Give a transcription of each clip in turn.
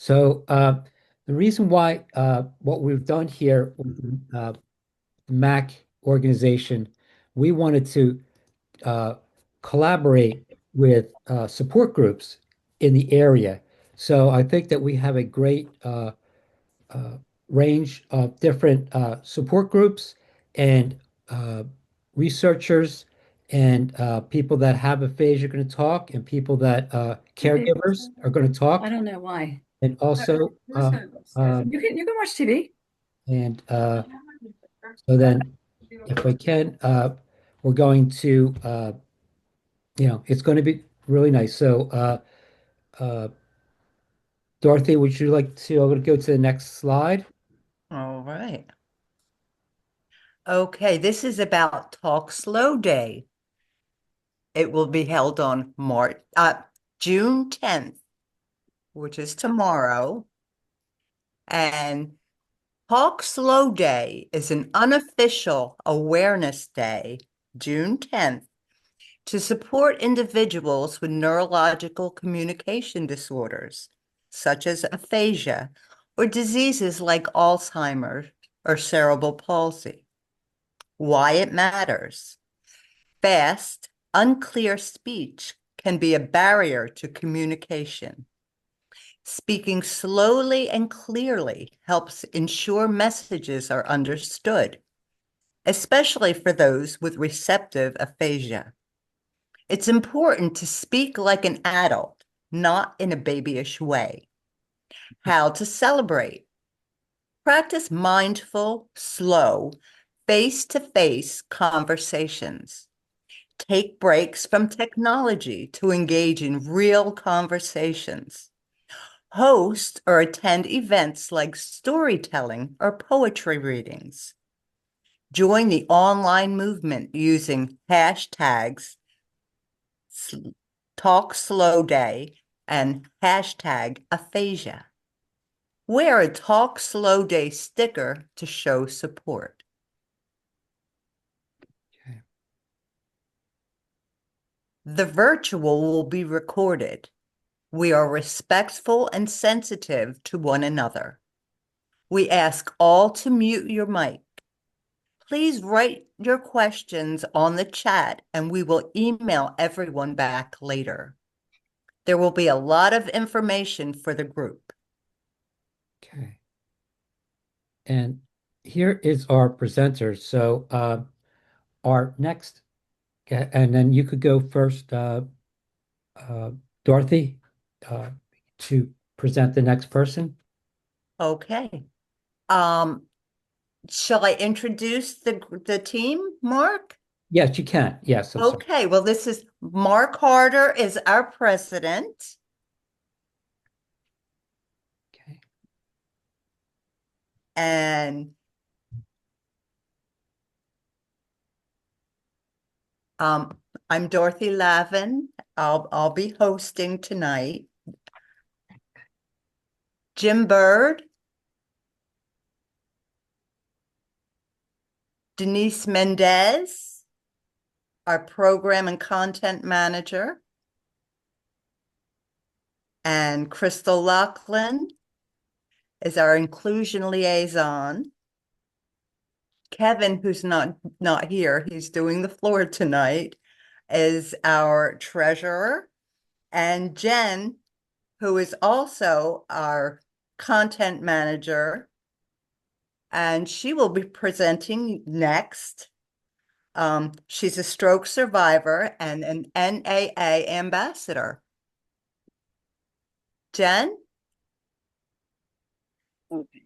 So the reason why what we've done here with the MAAC organization, we wanted to uh, collaborate with support groups in the area. So I think that we have a great uh, range of different support groups and uh, researchers and people that have aphasia are going to talk, and people that Okay. caregivers are going to I talk, don't know why. and also You can watch and so then if we can, we're going to it's going to be really nice. So uh, Dorothy, would you like to? I'm going to go to the next slide. All right. Okay, this is about Talk Slow Day. It will be held on June 10th, which is tomorrow. And Talk Slow Day is an unofficial awareness day, June 10th, to support individuals with neurological communication disorders, such as aphasia, or diseases like Alzheimer's or cerebral palsy. Why it matters. Fast, unclear speech can be a barrier to communication. Speaking slowly and clearly helps ensure messages are understood, especially for those with receptive aphasia. It's important to speak like an adult, not in a babyish way. How to celebrate. Practice mindful, slow, face-to-face conversations. Take breaks from technology to engage in real conversations. Host or attend events like storytelling or poetry readings. Join the online movement using hashtags Talk Slow Day and hashtag aphasia. Wear a Talk Slow Day sticker to show support. Okay. The virtual will be recorded. We are respectful and sensitive to one another. We ask all to mute your mic. Please write your questions on the chat and we will email everyone back later. There will be a lot of information for the group. Okay. And here is our presenter. So our next, and then you could go first, uh, Dorothy, uh, to present the next person. Okay. Um, shall I introduce the team, Mark? Yes, you can. Yes, I'm sorry. Okay, well, this is Mark Harder is our president. Okay. And I'm Dorothy Lavin. I'll be hosting tonight. Jim Bird, Denise Mendez, our program and content manager, and Crystal Lachlan is our inclusion liaison. Kevin, who's not here, he's doing the floor tonight, is our treasurer. And Jen, who is also our content manager, and she will be presenting next. She's a stroke survivor and an NAA ambassador. Jen? Okay.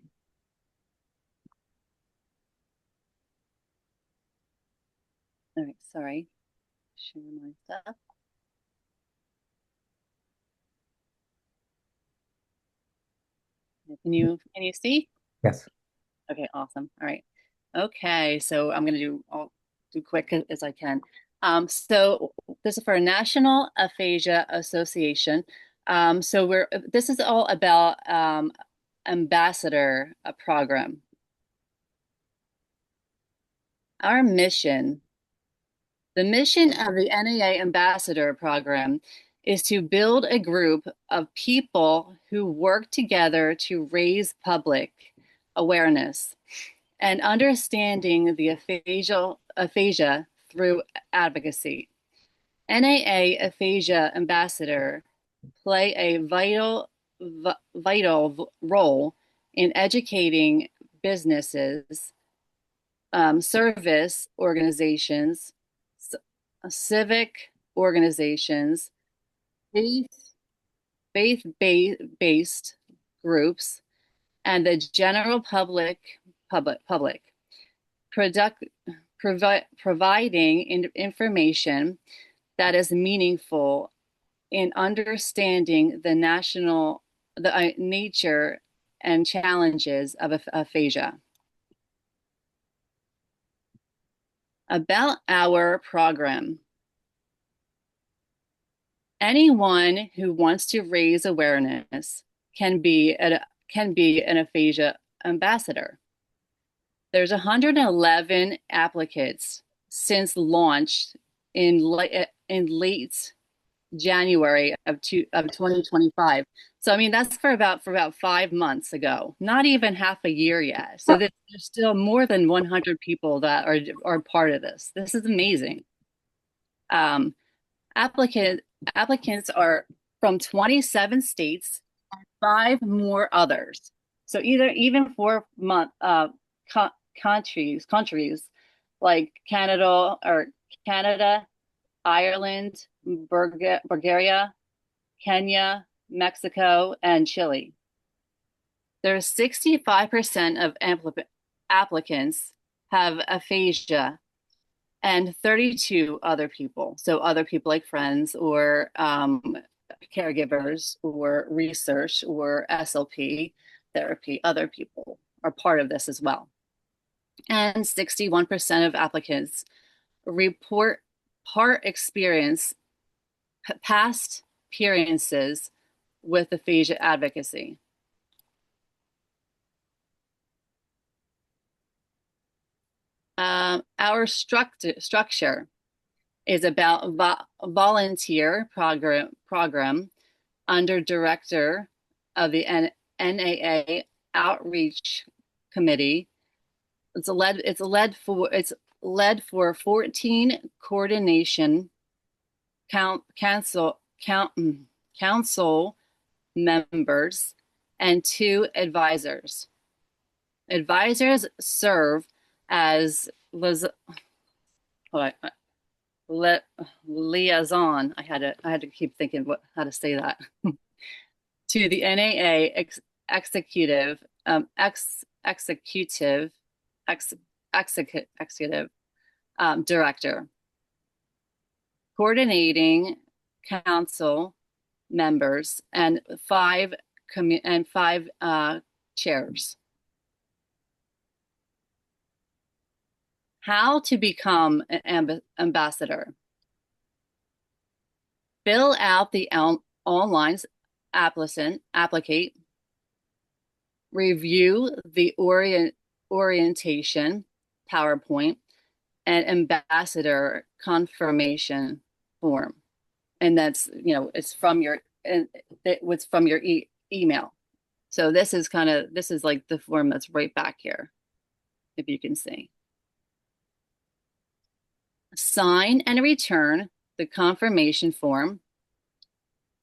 All right. Sorry. Share my stuff. Can you see? Yes. Okay. Awesome. All right. Okay. So I'll do quick as I can. So this is for National Aphasia Association. This is all about ambassador program. Our mission, the mission of the NAA Ambassador Program is to build a group of people who work together to raise public awareness and understanding the aphasia through advocacy. NAA Aphasia Ambassador play a vital role in educating businesses, service organizations, civic organizations, faith-based groups, and the general public, providing information that is meaningful in understanding the nature and challenges of aphasia. About our program. Anyone who wants to raise awareness can be an aphasia ambassador. There's 111 applicants since launch in late January of 2025. So I mean that's for about 5 months ago, not even half a year yet. So there's still more than 100 people that are part of this. This is amazing. Applicants are from 27 states and 5 more others. So even 4 countries like Canada, Ireland, Bulgaria, Kenya, Mexico, and Chile. There's 65% of applicants have aphasia and 32 other people. So other people like friends or caregivers or research or SLP therapy, other people are part of this as well. And 61% of applicants report past experiences with aphasia advocacy. Our structure is about volunteer program under director of the NAA Outreach Committee. It's led for 14 coordination council members and 2 advisors. Advisors serve as liaison. I had to keep thinking how to say that to the NAA executive director, coordinating council members and 5 chairs. How to become an ambassador. Fill out the online applicate. Review the orientation PowerPoint and ambassador confirmation form. And that's, it's from your email. So this is like the form that's right back here, if you can see. Sign and return the confirmation form.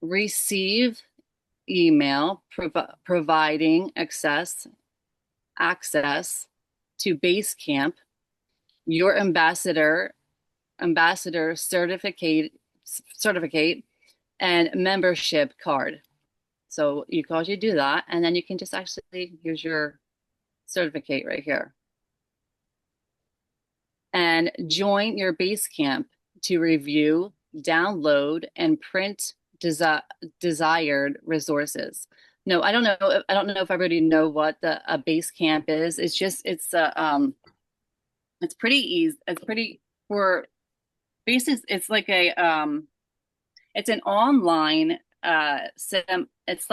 Receive email providing access to Basecamp, your ambassador certificate and membership card. So you do that, and then you can just actually use your certificate right here. And join your Basecamp to review, download, and print desired resources. No, I don't know if everybody know what a Basecamp is. It's pretty easy. It's pretty for basics. It's like it's an online it's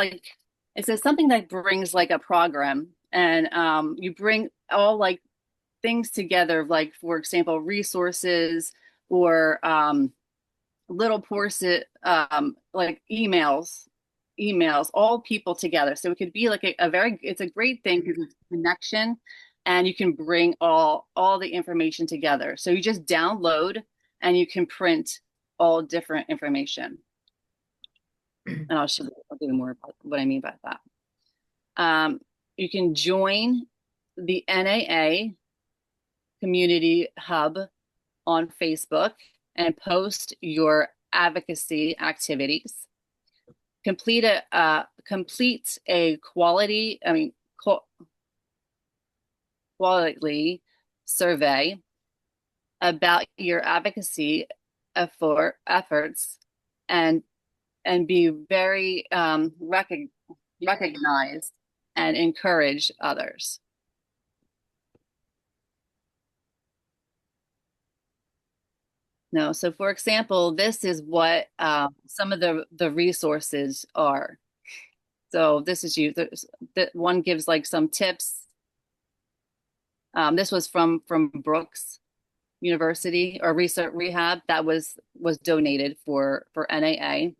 something that brings like a program, and you bring all like things together, like for example resources or little portion like emails emails, all people together. So it could be like it's a great thing because it's connection and you can bring all the information together. So you just download and you can print all different information. And I'll do more about what I mean by that. You can join the NAA Community Hub on Facebook and post your advocacy activities. Complete a quality survey about your advocacy efforts and be very recognized and encourage others. No, so for example, this is what some of the resources are. So this is that one gives like some tips. This was from Brooks University or Research Rehab that was donated for NAA.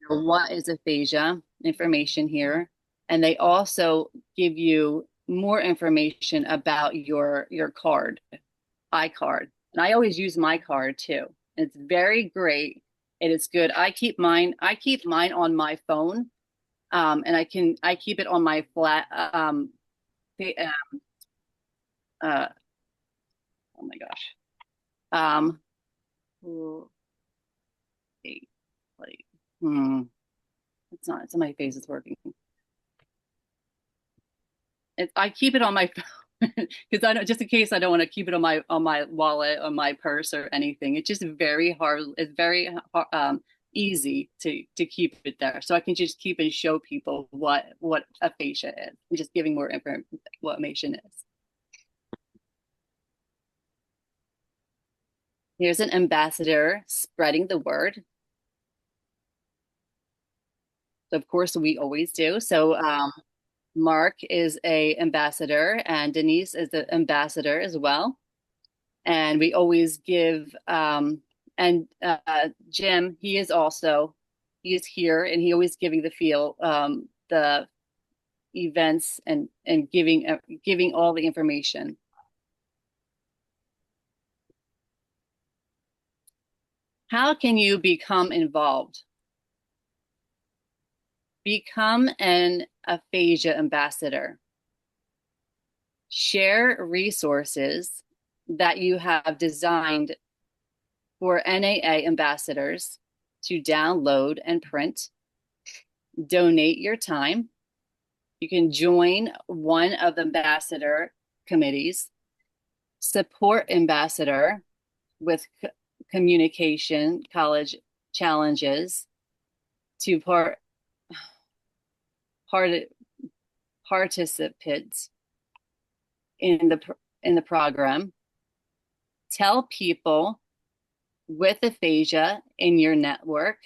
What is aphasia? Information here, and they also give you more information about your card, iCard. And I always use my card too. It's very great. It is good. I keep mine on my phone. And I keep it on my flat oh my gosh. It's not my face is working. I keep it on my phone. Because I don't, just in case I don't want to keep it on my wallet, on my purse or anything. It's just very hard. It's very easy to keep it there. So I can just keep and show people what aphasia is. I'm just giving more information is. Here's an ambassador spreading the word. So of course we always do. So Mark is a ambassador and Denise is the ambassador as well. And we always give, and Jim, he is here and he always giving the feel, the events and giving all the information. How can you become involved? Become an aphasia ambassador. Share resources that you have designed for NAA ambassadors to download and print. Donate your time. You can join one of the ambassador committees. Support ambassador with communication college challenges to participants in the program. Tell people with aphasia in your network.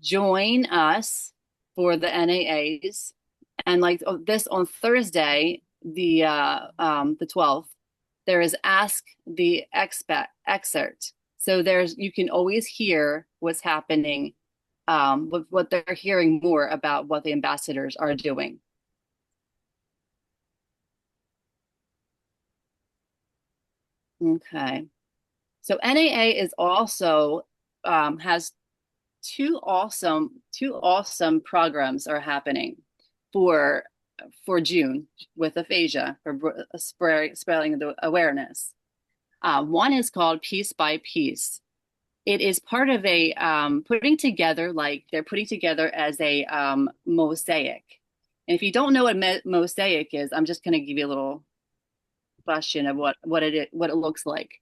Join us for the NAAs, and like this on Thursday, the 12th, there is Ask the Excerpt. So you can always hear what's happening, what they're hearing more about what the ambassadors are doing. Okay. So NAA is also has two awesome programs are happening for June with aphasia for spreading the awareness. One is called Piece by Piece. It is part of a putting together, like they're putting together as a mosaic. And if you don't know what mosaic is, I'm just going to give you a little question of what it looks like.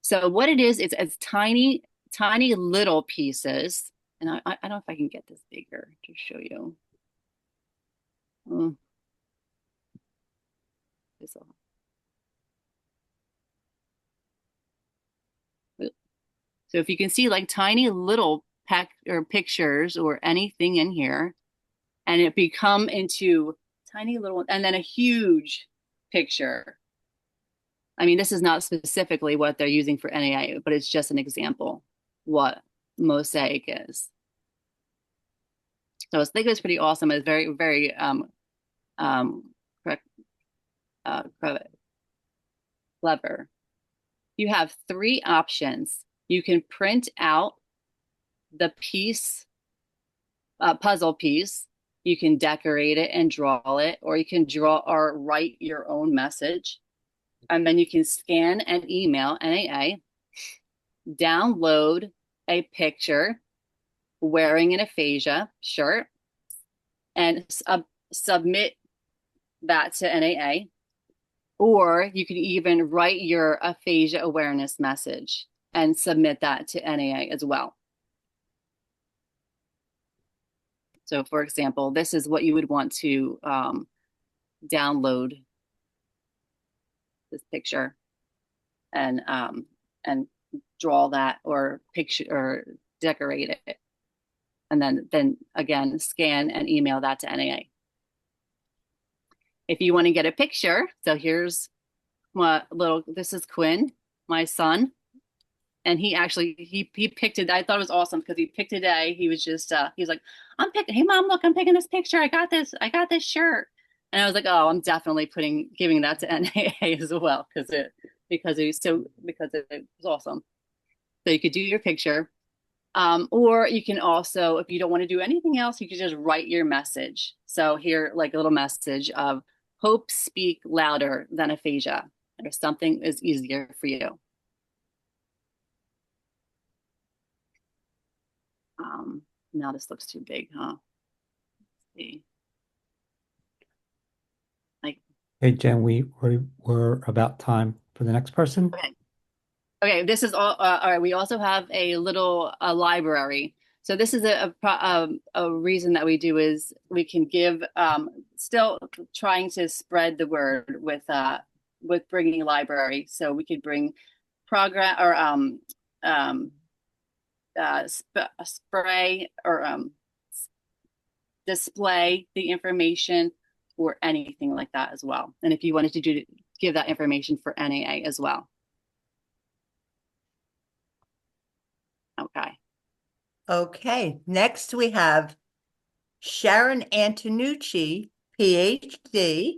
So what it is, it's tiny little pieces. And I don't know if I can get this bigger to show you. So if you can see like tiny little pictures or anything in here, and it become into tiny little, and then a huge picture. I mean, this is not specifically what they're using for NAA, but it's just an example what mosaic is. So I think it was pretty awesome. It's very, very correct, clever. You have three options. You can print out the piece, puzzle piece. You can decorate it and draw it, or you can draw or write your own message. And then you can scan and email NAA, download a picture wearing an aphasia shirt, and submit that to NAA. Or you could even write your aphasia awareness message and submit that to NAA as well. So for example, this is what you would want to download this picture and draw that or picture or decorate it. And then again, scan and email that to NAA. If you want to get a picture, so here's this is Quinn, my son. And he actually, he picked it. I thought it was awesome because he picked a day. He was just, he was like, hey mom, look, I'm picking this picture. I got this shirt. And I was like, oh, I'm definitely giving that to NAA as well because it was awesome. So you could do your picture. Or you can also, if you don't want to do anything else, you could just write your message. So here, like a little message of hope speak louder than aphasia, or something is easier for you. Now this looks too big, huh? Let's see. Hey, Jen, we're about time for the next person. Okay. Okay, this is all right. We also have a little library. So this is a reason that we do is we can give still trying to spread the word with bringing library. So we could bring program or spray or display the information or anything like that as well. And if you wanted to give that information for NAA as well. Okay. Okay, next we have Sharon Antonucci, PhD,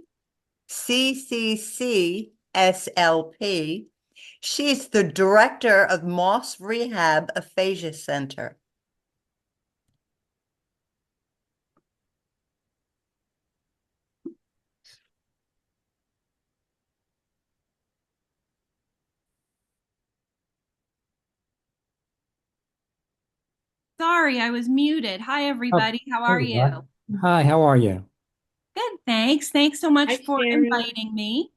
CCC, SLP. She's the director of Moss Rehab Aphasia Center. Sorry, I was muted. Hi, everybody. How are you? Hi, how are you? Good, thanks. Thanks so much Hi, for Sharon. inviting me.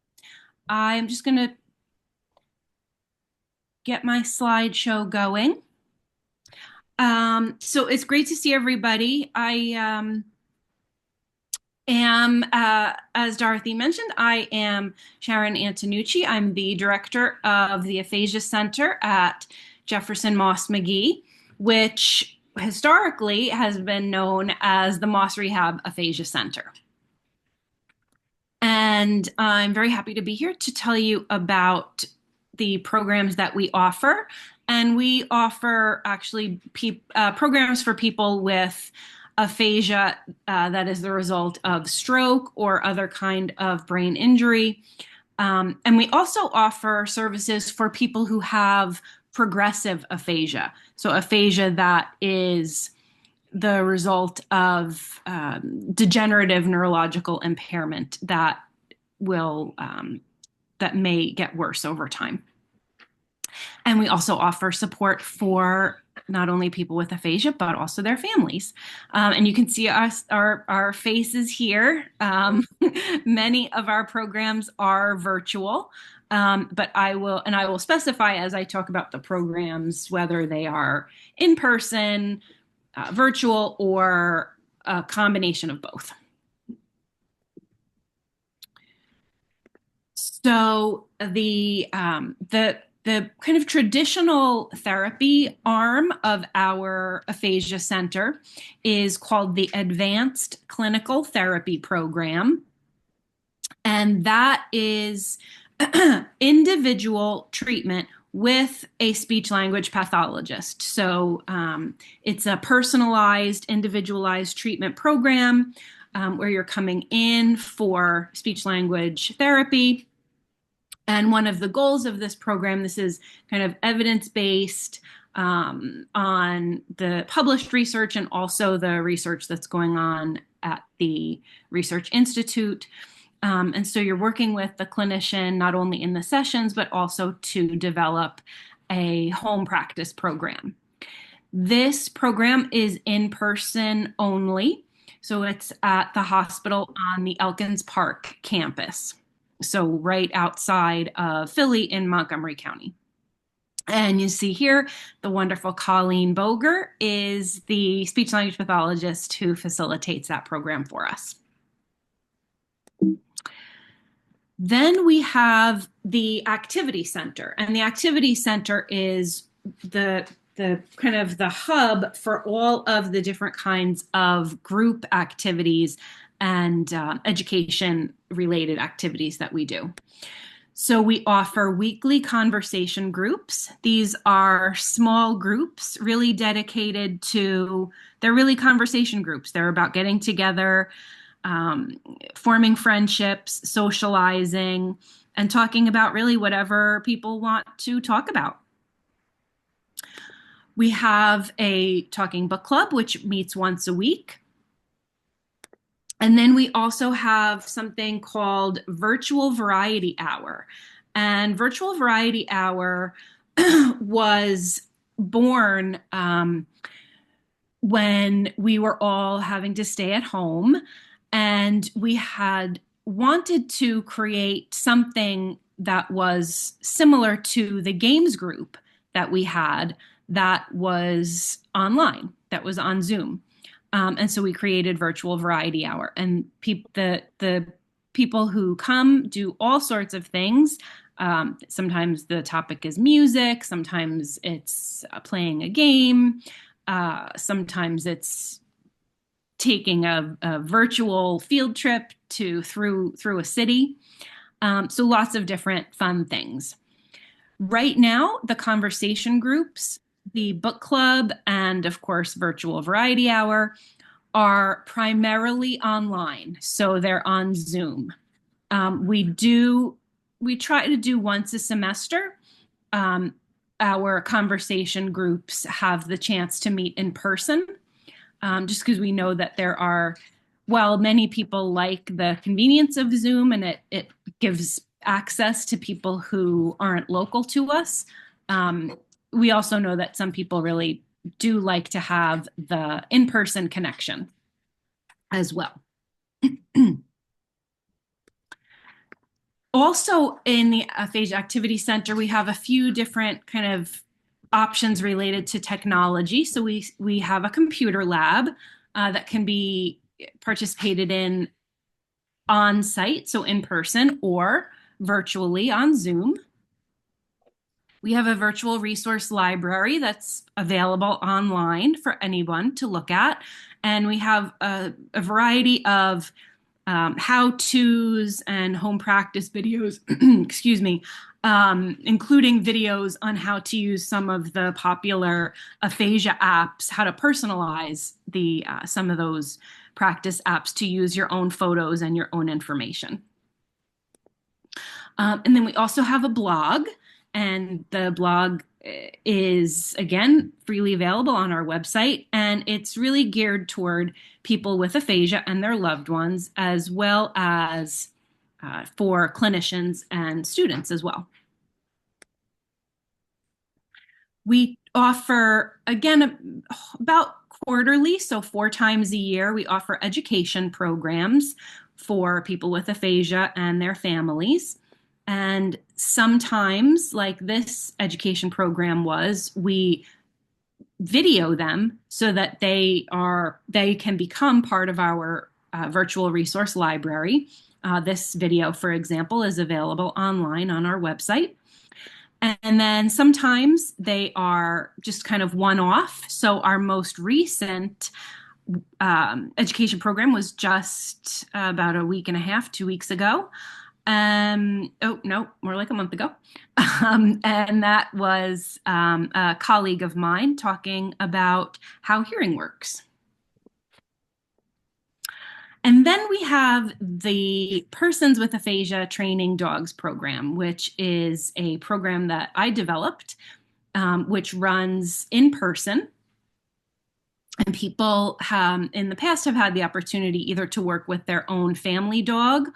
I'm just going to get my slideshow going. So it's great to see everybody. I am, as Dorothy mentioned, I am Sharon Antonucci. I'm the director of the Aphasia Center at Jefferson Moss McGee, which historically has been known as the Moss Rehab Aphasia Center. And I'm very happy to be here to tell you about the programs that we offer. And we offer actually programs for people with aphasia that is the result of stroke or other kind of brain injury. And we also offer services for people who have progressive aphasia. So aphasia that is the result of degenerative neurological impairment that may get worse over time. And we also offer support for not only people with aphasia, but also their families. And you can see our faces here. Many of our programs are virtual, but I will specify as I talk about the programs, whether they are in person, virtual, or a combination of both. So the kind of traditional therapy arm of our aphasia center is called the Advanced Clinical Therapy Program. And that is individual treatment with a speech language pathologist. So it's a personalized, individualized treatment program where you're coming in for speech language therapy. And one of the goals of this program, this is kind of evidence-based on the published research and also the research that's going on at the Research Institute. And so you're working with the clinician not only in the sessions, but also to develop a home practice program. This program is in person only. So it's at the hospital on the Elkins Park campus. So right outside of Philly in Montgomery County. And you see here, the wonderful Colleen Boger is the speech language pathologist who facilitates that program for us. Then we have the activity center, and the activity center is the kind of the hub for all of the different kinds of group activities and education related activities that we do. So we offer weekly conversation groups. These are small groups really dedicated to, they're really conversation groups. They're about getting together, forming friendships, socializing, and talking about really whatever people want to talk about. We have a talking book club, which meets once a week. And then we also have something called Virtual Variety Hour. And Virtual Variety Hour was born when we were all having to stay at home. And we had wanted to create something that was similar to the games group that we had that was online, that was on Zoom. And so we created Virtual Variety Hour, and the people who come do all sorts of things. Sometimes the topic is music, sometimes it's playing a game, sometimes it's taking a virtual field trip through a city. So lots of different fun things. Right now, the conversation groups, the book club, and of course, Virtual Variety Hour are primarily online. So they're on Zoom. We try to do once a semester. Our conversation groups have the chance to meet in person, just because we know that there are, while many people like the convenience of Zoom and it gives access to people who aren't local to us, we also know that some people really do like to have the in-person connection as well. Also in the Aphasia Activity Center, we have a few different kind of options related to technology. So we have a computer lab that can be participated in on site, so in person, or virtually on Zoom. We have a virtual resource library that's available online for anyone to look at. And we have a variety of how-tos and home practice videos, excuse me, including videos on how to use some of the popular aphasia apps, how to personalize some of those practice apps to use your own photos and your own information. And then we also have a blog, and the blog is, again, freely available on our website, and it's really geared toward people with aphasia and their loved ones, as well as for clinicians and students as well. We offer, again, about quarterly, so 4 times a year, we offer education programs for people with aphasia and their families. And sometimes, like this education program was, we video them so that they can become part of our virtual resource library. This video, for example, is available online on our website. And then sometimes they are just kind of one-off. So our most recent education program was just about a week and a half, 2 weeks ago. Oh, no, more like a month ago. And that was a colleague of mine talking about how hearing works. And then we have the Persons with Aphasia Training Dogs program, which is a program that I developed, which runs in person. And people in the past have had the opportunity either to work with their own family dog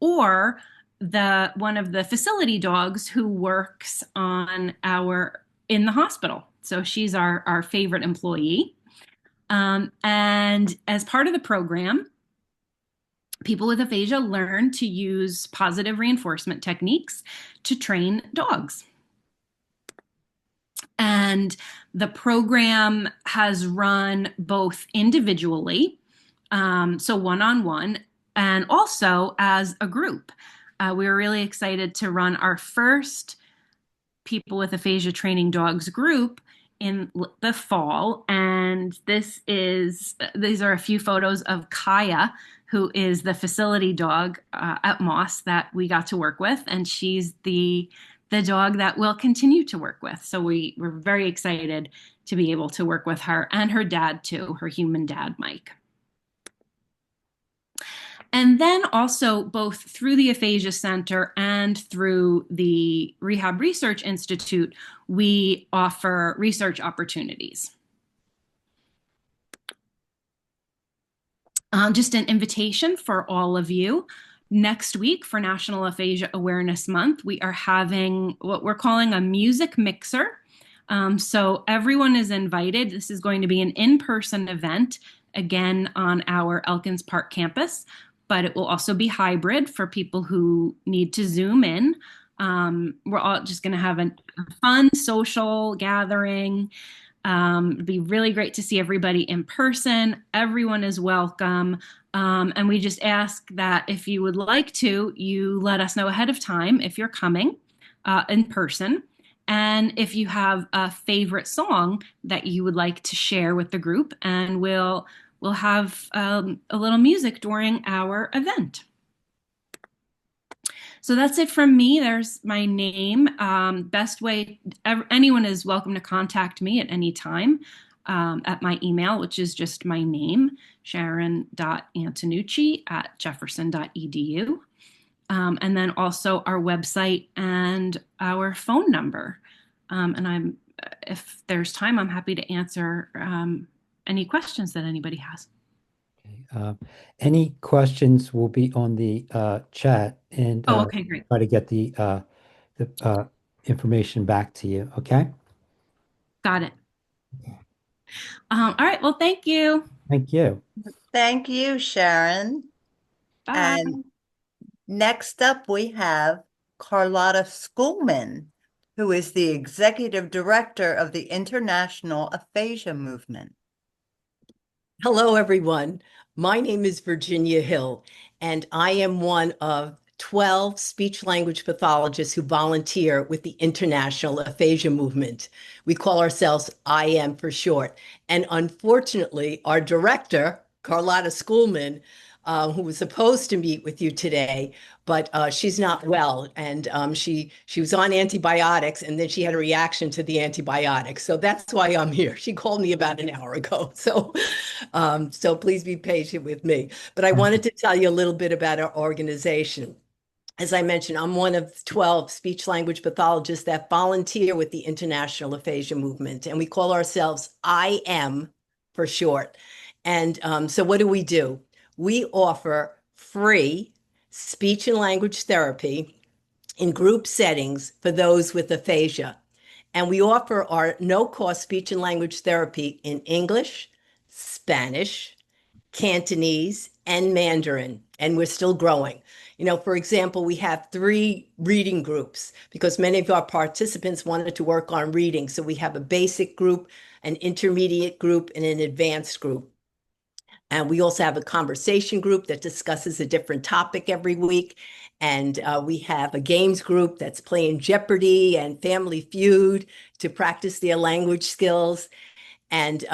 or one of the facility dogs who works in the hospital. So she's our favorite employee. And as part of the program, people with aphasia learn to use positive reinforcement techniques to train dogs. And the program has run both individually, so one-on-one, and also as a group. We were really excited to run our first People with Aphasia Training Dogs group in the fall. And these are a few photos of Kaya, who is the facility dog at Moss that we got to work with. And she's the dog that we'll continue to work with. So we're very excited to be able to work with her and her dad too, her human dad, Mike. And then also both through the Aphasia Center and through the Rehab Research Institute, we offer research opportunities. Just an invitation for all of you. Next week for National Aphasia Awareness Month, we are having what we're calling a music mixer. So everyone is invited. This is going to be an in-person event, again, on our Elkins Park campus, but it will also be hybrid for people who need to Zoom in. We're all just going to have a fun social gathering. It'd be really great to see everybody in person. Everyone is welcome. And we just ask that if you would like to, you let us know ahead of time if you're coming in person. And if you have a favorite song that you would like to share with the group, and we'll have a little music during our event. So that's it from me. There's my name. Best way, anyone is welcome to contact me at any time at my email, which is just my name, sharon.antonucci@jefferson.edu. And then also our website and our phone number. And if there's time, I'm happy to answer any questions that anybody has. Any questions will be on the chat, and Okay, great. try to get the information back to you. Okay. Got it. All right. Well, thank you. Thank you. Thank you, Sharon. Bye. And next up, we have Carlotta Schoolman, who is the Executive Director of the International Aphasia Movement. Hello, everyone. My name is Virginia Hill, and I am one of 12 speech-language pathologists who volunteer with the International Aphasia Movement. We call ourselves IM for short. And unfortunately, our director, Carlotta Schoolman, who was supposed to meet with you today, but she's not well, and she was on antibiotics, and then she had a reaction to the antibiotics. So that's why I'm here. She called me about an hour ago. So please be patient with me. But I wanted to tell you a little bit about our organization. As I mentioned, I'm one of 12 speech-language pathologists that volunteer with the International Aphasia Movement, and we call ourselves IM for short. And so what do? We offer free speech and language therapy in group settings for those with aphasia. And we offer our no-cost speech and language therapy in English, Spanish, Cantonese, and Mandarin, and we're still growing. For example, we have 3 reading groups because many of our participants wanted to work on reading. So we have a basic group, an intermediate group, and an advanced group. And we also have a conversation group that discusses a different topic every week. And we have a games group that's playing Jeopardy and Family Feud to practice their language skills. And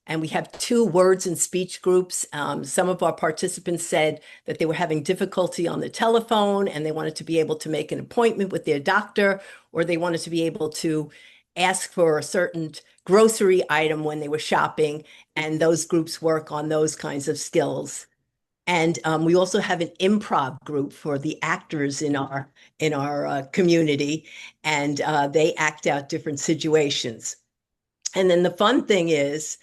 And we have 2 words and speech groups. Some of our participants said that they were having difficulty on the telephone and they wanted to be able to make an appointment with their doctor, or they wanted to be able to ask for a certain grocery item when they were shopping. And those groups work on those kinds of skills. And we also have an improv group for the actors in our community, and they act out different situations. And then the fun thing is,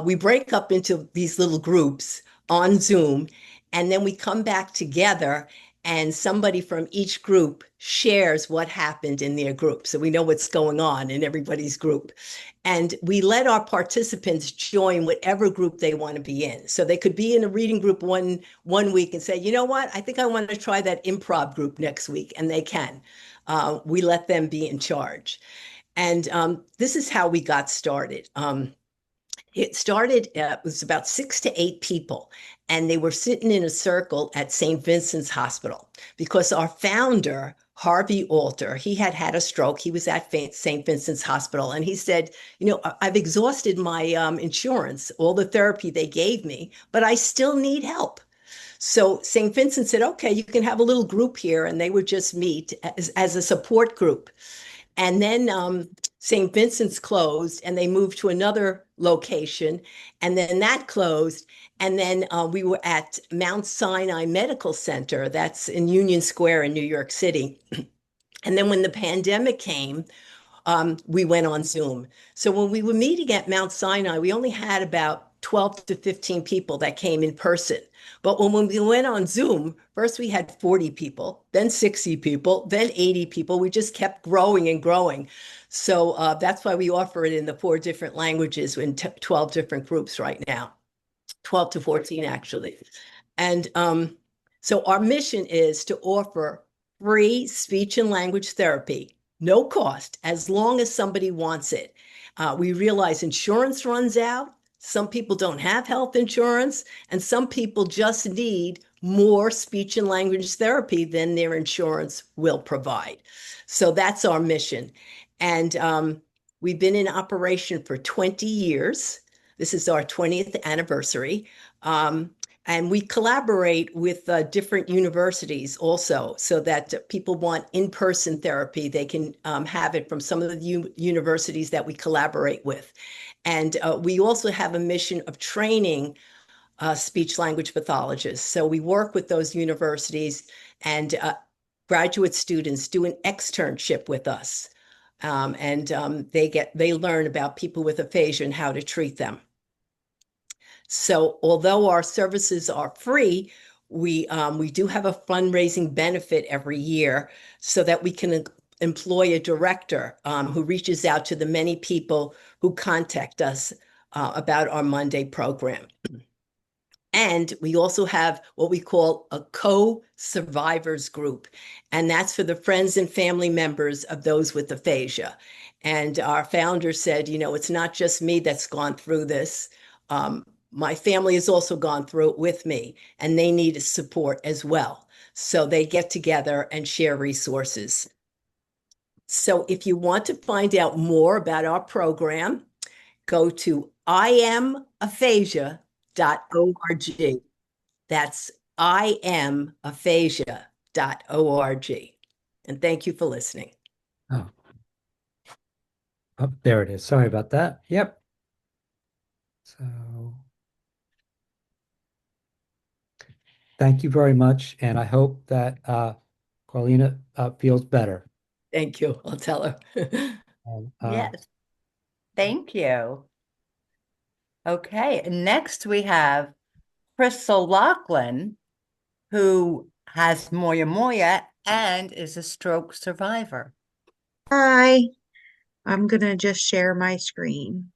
we break up into these little groups on Zoom, and then we come back together, and somebody from each group shares what happened in their group. So we know what's going on in everybody's group. And we let our participants join whatever group they want to be in. So they could be in a reading group one week and say, you know what, I think I want to try that improv group next week, and they can. We let them be in charge. And this is how we got started. It started, it was about 6 to 8 people, and they were sitting in a circle at St. Vincent's Hospital because our founder, Harvey Alter, he had had a stroke. He was at St. Vincent's Hospital, and he said, you know, I've exhausted my insurance, all the therapy they gave me, but I still need help. So St. Vincent said, okay, you can have a little group here, and they would just meet as a support group. And then St. Vincent's closed and they moved to another location. And then that closed. And then we were at Mount Sinai Medical Center. That's in Union Square in New York City. And then when the pandemic came, we went on Zoom. So when we were meeting at Mount Sinai, we only had about 12 to 15 people that came in person. But when we went on Zoom, first we had 40 people, then 60 people, then 80 people. We just kept growing and growing. So that's why we offer it in the 4 different languages in 12 different groups right now, 12 to 14 actually. And so our mission is to offer free speech and language therapy, no cost, as long as somebody wants it. We realize insurance runs out. Some people don't have health insurance, and some people just need more speech and language therapy than their insurance will provide. So that's our mission. And we've been in operation for 20 years. This is our 20th anniversary. And we collaborate with different universities also, so that people want in-person therapy, they can have it from some of the universities that we collaborate with. And we also have a mission of training speech language pathologists. So we work with those universities, and graduate students do an externship with us. They learn about people with aphasia and how to treat them. So although our services are free, we do have a fundraising benefit every year so that we can employ a director who reaches out to the many people who contact us about our Monday program. And we also have what we call a co-survivors group, and that's for the friends and family members of those with aphasia. And our founder said, you know, it's not just me that's gone through this. My family has also gone through it with me, and they need support as well. So they get together and share resources. So if you want to find out more about our program, go to iamaphasia.org. That's iamaphasia.org. And thank you for listening. Oh. Oh, there it is. Sorry about that. Yep. So thank you very much. And I hope that Carlina feels better. Thank you. I'll tell her. And, Yes. Thank you. Okay, and next we have Crystal Lachlan, who has Moya Moya and is a stroke survivor. Hi, I'm gonna just share my screen.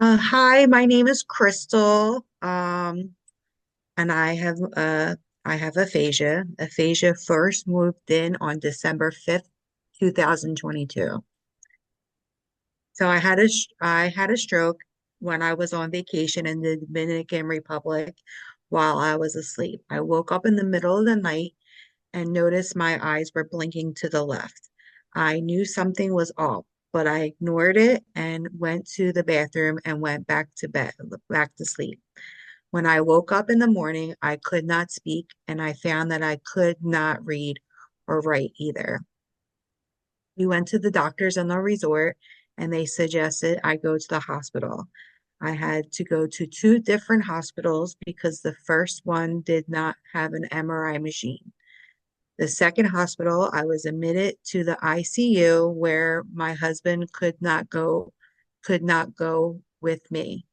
Hi, my name is Crystal, and I have aphasia. Aphasia first moved in on December 5th, 2022. So I had a stroke when I was on vacation in the Dominican Republic while I was asleep. I woke up in the middle of the night and noticed my eyes were blinking to the left. I knew something was off, but I ignored it and went to the bathroom and went back to bed, back to sleep. When I woke up in the morning, I could not speak, and I found that I could not read or write either. We went to the doctors in the resort, and they suggested I go to the hospital. I had to go to two different hospitals because the first one did not have an MRI machine. The second hospital, I was admitted to the ICU where my husband could not go with me.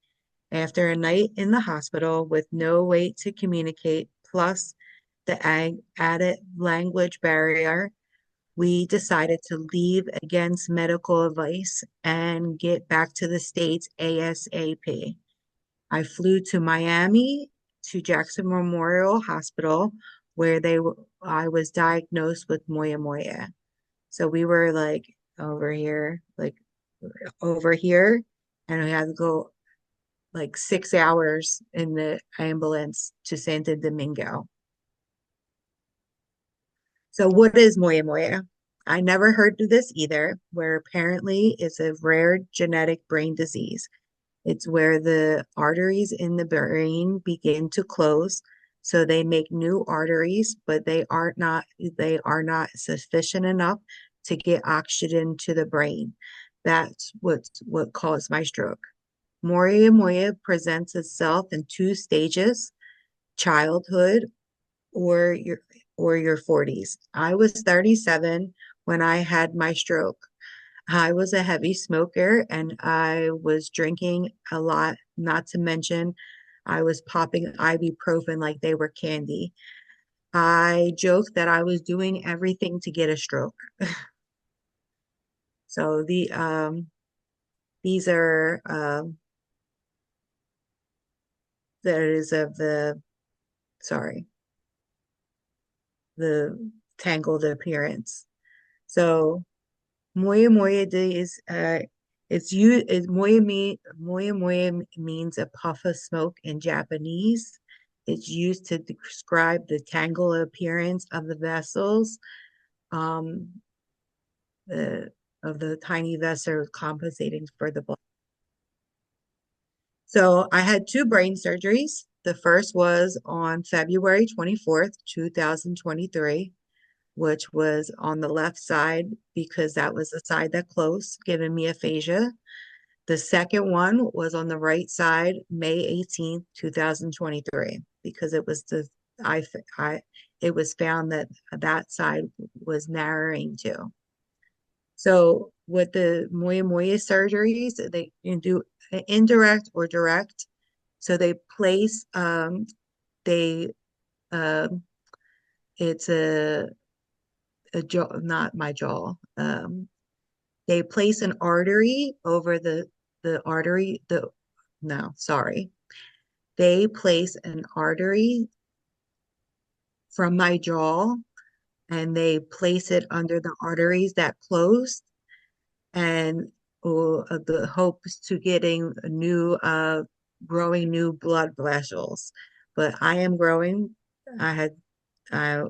After a night in the hospital with no way to communicate, plus the added language barrier, we decided to leave against medical advice and get back to the States ASAP. I flew to Miami to Jackson Memorial Hospital where I was diagnosed with moya moya. So we were like over here, and we had to go like 6 hours in the ambulance to Santo Domingo. So what is moya moya? I never heard of this either, where apparently it's a rare genetic brain disease. It's where the arteries in the brain begin to close. So they make new arteries, but they are not sufficient enough to get oxygen to the brain. That's what caused my stroke. Moya moya presents itself in two stages: childhood or your 40s. I was 37 when I had my stroke. I was a heavy smoker and I was drinking a lot, not to mention I was popping ibuprofen like they were candy. I joked that I was doing everything to get a stroke. So these are that is of sorry, the tangled appearance. So moya moya is moya moya means a puff of smoke in Japanese. It's used to describe the tangled appearance of the vessels, um, the of the tiny vessel compensating for the blood. So I had two brain surgeries. The first was on February 24th, 2023, which was on the left side because that was the side that closed, giving me aphasia. The second one was on the right side, May 18th, 2023, because it was found that that side was narrowing too. So with the moya moya surgeries, they can do indirect or direct. So they place they it's a jaw, not my jaw. They place an artery over the artery, no, sorry. They place an artery from my jaw and they place it under the arteries that closed, and the hopes to getting growing new blood vessels. But I am growing, I had, I,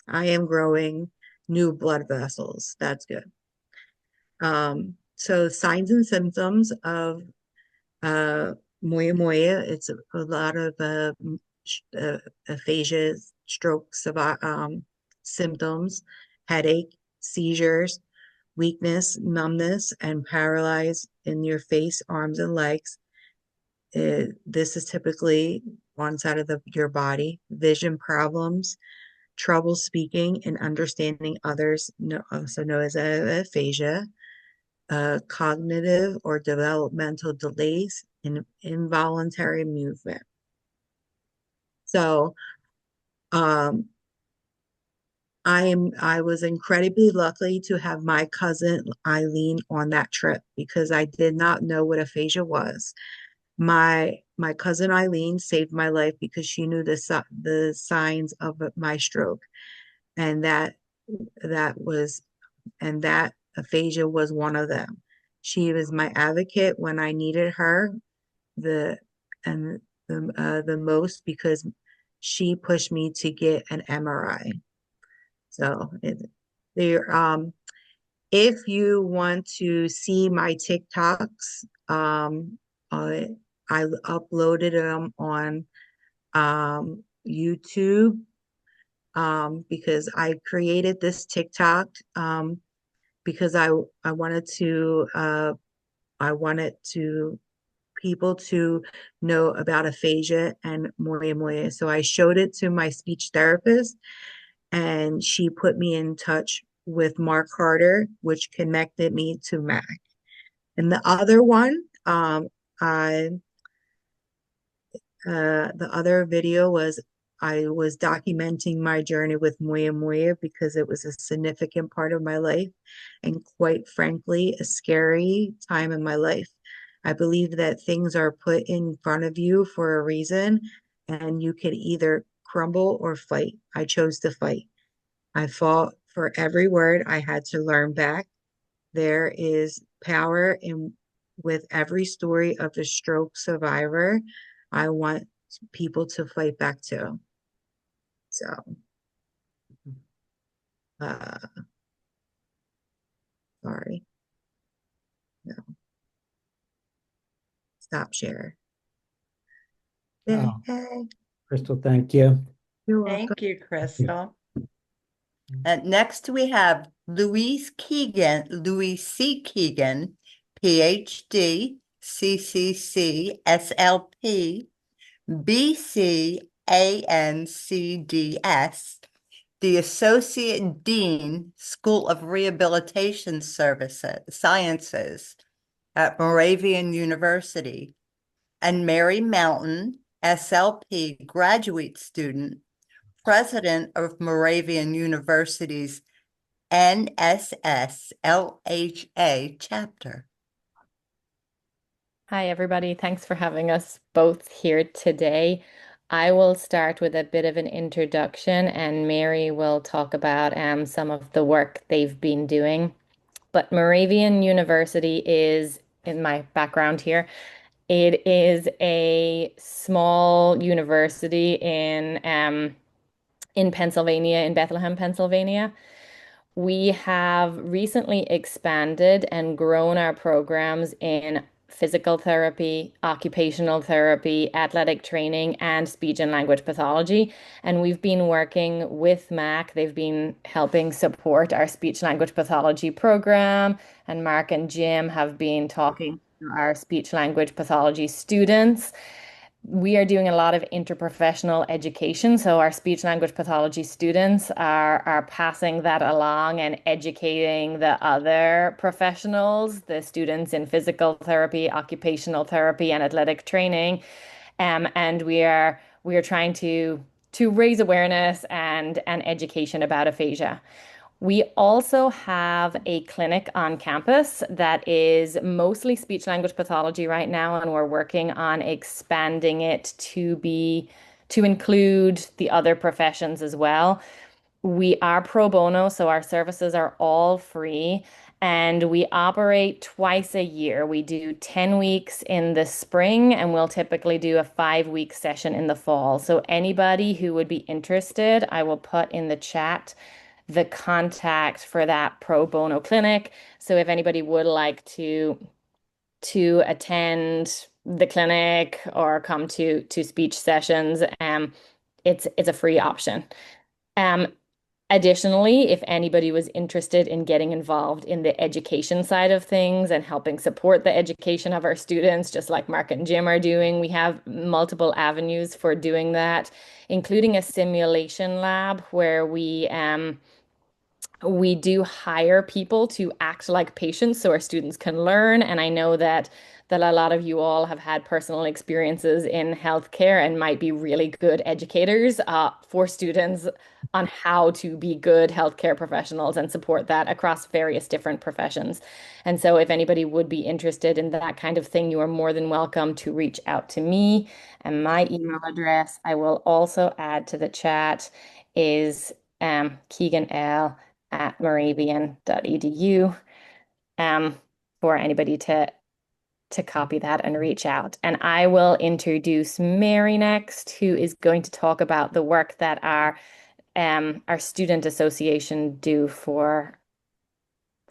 I am growing new blood vessels. That's good. So signs and symptoms of moya moya, it's a lot of aphasia, strokes, symptoms, headache, seizures, weakness, numbness, and paralyzed in your face, arms, and legs. This is typically one side of your body. Vision problems, trouble speaking and understanding others, also known as aphasia. Cognitive or developmental delays in involuntary movement. So I was incredibly lucky to have my cousin Eileen on that trip because I did not know what aphasia was. My cousin Eileen saved my life because she knew the signs of my stroke, and that was and that aphasia was one of them. She was my advocate when I needed her the most because she pushed me to get an MRI. So if you want to see my TikToks, uh, I uploaded them on YouTube because I created this TikTok because I wanted to I wanted to people to know about aphasia and moya moya. So I showed it to my speech therapist, and she put me in touch with Mark Carter, which connected me to MAAC. And the other one, I the other video was I was documenting my journey with Moya Moya because it was a significant part of my life and quite frankly, a scary time in my life. I believe that things are put in front of you for a reason, and you could either crumble or fight. I chose to fight. I fought for every word. I had to learn back. There is power in with every story of a stroke survivor. I want people to fight back too. So, uh, sorry. No, stop share. Hey, Oh, hey, Crystal, thank you. you're welcome. Thank you, Crystal. And next we have Louise C. Keegan, PhD, CCC, SLP, BCANCDS, the Associate Dean, School of Rehabilitation Sciences at Moravian University, and Mary Mountain, SLP graduate student, president of Moravian University's NSS-LHA chapter. Hi, everybody. Thanks for having us both here today. I will start with a bit of an introduction, and Mary will talk about some of the work they've been doing. But Moravian University is, in my background here, it is a small university in Pennsylvania, in Bethlehem, Pennsylvania. We have recently expanded and grown our programs in physical therapy, occupational therapy, athletic training, and speech and language pathology. And we've been working with MAAC. They've been helping support our speech language pathology program. And Mark and Jim have been talking to our speech language pathology students. We are doing a lot of interprofessional education. So our speech language pathology students are passing that along and educating the other professionals, the students in physical therapy, occupational therapy, and athletic training. And we are trying to raise awareness and education about aphasia. We also have a clinic on campus that is mostly speech language pathology right now, and we're working on expanding it to include the other professions as well. We are pro bono, so our services are all free, and we operate twice a year. We do 10 weeks in the spring, and we'll typically do a 5-week session in the fall. So anybody who would be interested, I will put in the chat the contact for that pro bono clinic. So if anybody would like to attend the clinic or come to speech sessions, it's a free option. Um, Additionally, if anybody was interested in getting involved in the education side of things and helping support the education of our students, just like Mark and Jim are doing, we have multiple avenues for doing that, including a simulation lab where we do hire people to act like patients so our students can learn. And I know that a lot of you all have had personal experiences in healthcare and might be really good educators for students on how to be good healthcare professionals and support that across various different professions. And so if anybody would be interested in that kind of thing, you are more than welcome to reach out to me. And my email address, I will also add to the chat, is keeganl@moravian.edu, for anybody to copy that and reach out. And I will introduce Mary next, who is going to talk about the work that our student association do for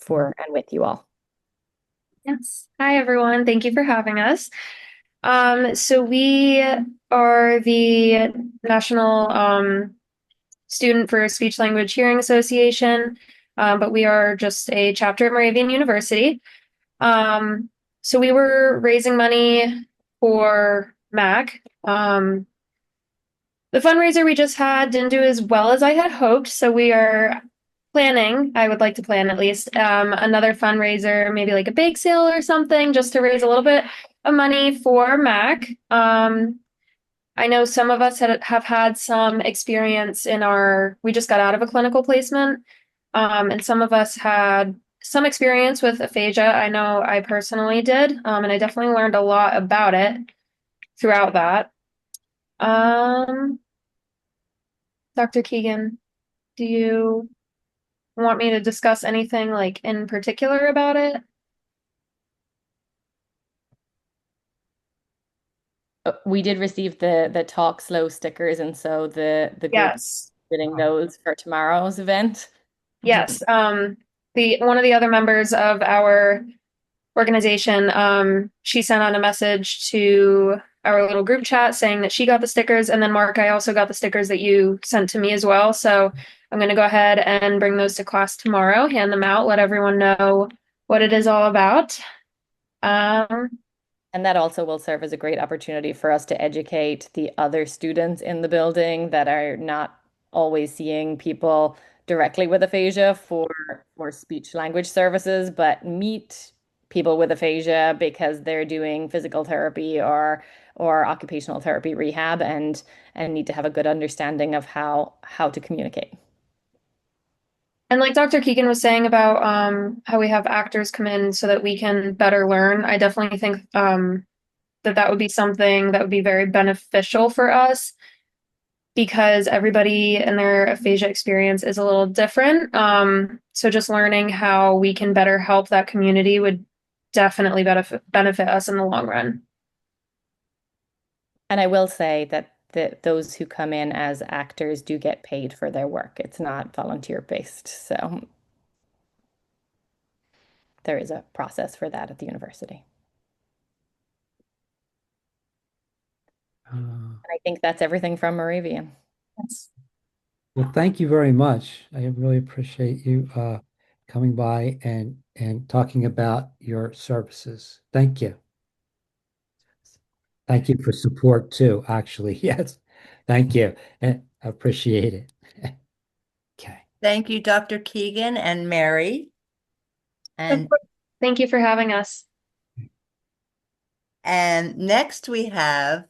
for and with you all. Yes. Hi, everyone. Thank you for having us. So we are the National Student for Speech Language Hearing Association, but we are just a chapter at Moravian University. So we were raising money for MAAC. The fundraiser we just had didn't do as well as I had hoped, so we are planning, I would like to plan at least, another fundraiser, maybe like a bake sale or something, just to raise a little bit of money for MAAC. I know some of us have had some experience we just got out of a clinical placement, and some of us had some experience with aphasia. I know I personally did, and I definitely learned a lot about it throughout that. Dr. Keegan, do you want me to discuss anything like in particular about it? We did receive the talk slow stickers, and so the group Yes. getting those for tomorrow's event. Yes. One of the other members of our organization, she sent out a message to our little group chat saying that she got the stickers. And then Mark, I also got the stickers that you sent to me as well. So I'm going to go ahead and bring those to class tomorrow, hand them out, let everyone know what it is all about. And that also will serve as a great opportunity for us to educate the other students in the building that are not always seeing people directly with aphasia for speech language services, but meet people with aphasia because they're doing physical therapy or occupational therapy rehab and need to have a good understanding of how to communicate. And like Dr. Keegan was saying about how we have actors come in so that we can better learn, I definitely think that would be something that would be very beneficial for us because everybody and their aphasia experience is a little different. So just learning how we can better help that community would definitely benefit us in the long run. And I will say that those who come in as actors do get paid for their work. It's not volunteer based. So there is a process for that at the university. And I think that's everything from Moravian. Yes. Well, thank you very much. I really appreciate you coming by and talking about your services. Thank you. Thank you for support too, actually. Yes. Thank you. I appreciate it. Okay. Thank you, Dr. Keegan and Mary. And Thank you for having us. next we have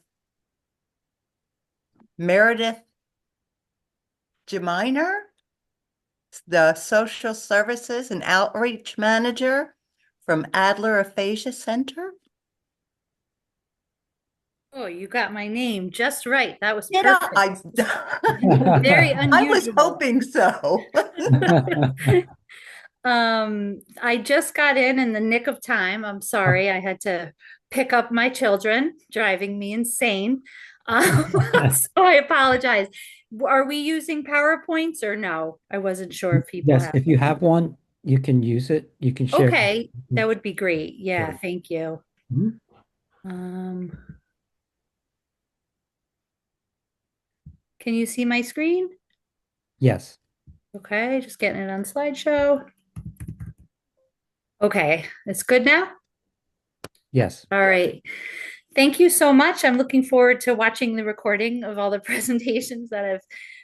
Meredith Geminer, the Social Services and Outreach Manager from Adler Aphasia Center. Oh, you got my name just right. That was Did perfect. I? Very unusual. I was hoping so. I just got in the nick of time. I'm sorry. I had to pick up my children, driving me insane. So I apologize. Are we using PowerPoints or no? I wasn't sure if people Yes, have. if you have one, you can use it. You can share. Okay, that would be great. Yeah, Sure. thank you. Mhm. Can you see my screen? Yes. Okay, just getting it on slideshow. Okay, it's good now? Yes. All right. Thank you so much. I'm looking forward to watching the recording of all the presentations that have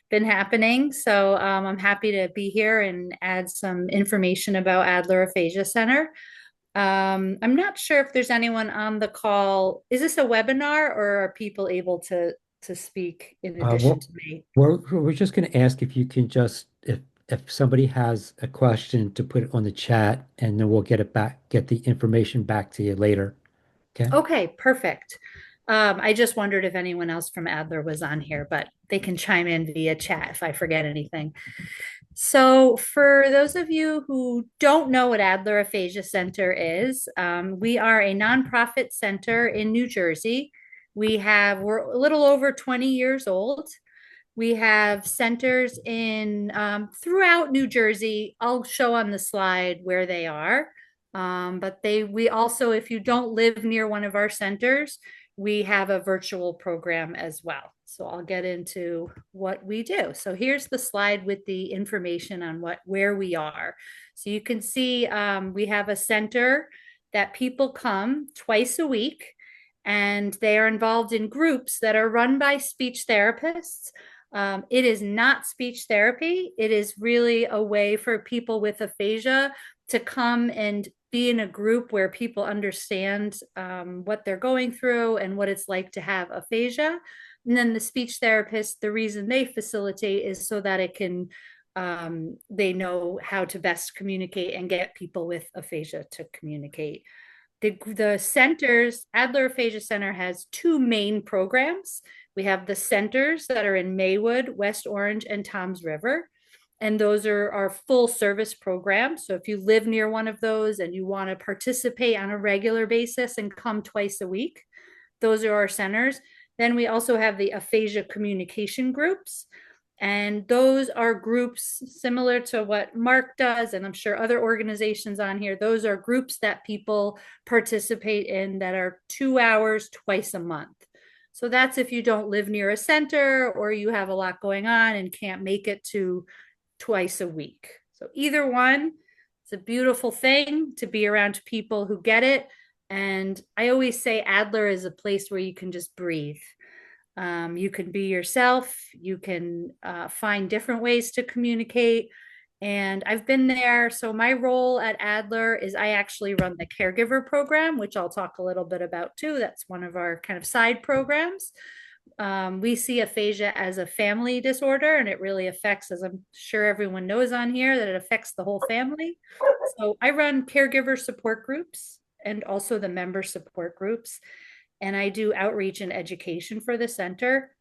been happening. So I'm happy to be here and add some information about Adler Aphasia Center. I'm not sure if there's anyone on the call. Is this a webinar or are people able to speak in addition to me? We're just going to ask if you can just if somebody has a question to put it on the chat, and then we'll get the information back to you later. Okay. Okay, perfect. I just wondered if anyone else from Adler was on here, but they can chime in via chat if I forget anything. So for those of you who don't know what Adler Aphasia Center is, we are a nonprofit center in New Jersey. We're a little over 20 years old. We have centers in throughout New Jersey. I'll show on the slide where they are. But we also, if you don't live near one of our centers, we have a virtual program as well. So I'll get into what we do. So here's the slide with the information on where we are. So you can see we have a center that people come twice a week, and they are involved in groups that are run by speech therapists. It is not speech therapy. It is really a way for people with aphasia to come and be in a group where people understand what they're going through and what it's like to have aphasia. And then the speech therapist, the reason they facilitate is so that it can, they know how to best communicate and get people with aphasia to communicate. The centers, Adler Aphasia Center has two main programs. We have the centers that are in Maywood, West Orange, and Toms River. And those are our full service programs. So if you live near one of those and you want to participate on a regular basis and come twice a week, those are our centers. Then we also have the aphasia communication groups. And those are groups similar to what Mark does, and I'm sure other organizations on here. Those are groups that people participate in that are 2 hours twice a month. So that's if you don't live near a center or you have a lot going on and can't make it to twice a week. So either one, it's a beautiful thing to be around people who get it. And I always say Adler is a place where you can just breathe. You can be yourself. You can find different ways to communicate. And I've been there. So my role at Adler is I actually run the caregiver program, which I'll talk a little bit about too. That's one of our kind of side programs. We see aphasia as a family disorder, and it really affects, as I'm sure everyone knows on here, that it affects the whole family. So I run caregiver support groups and also the member support groups. And I do outreach and education for the center.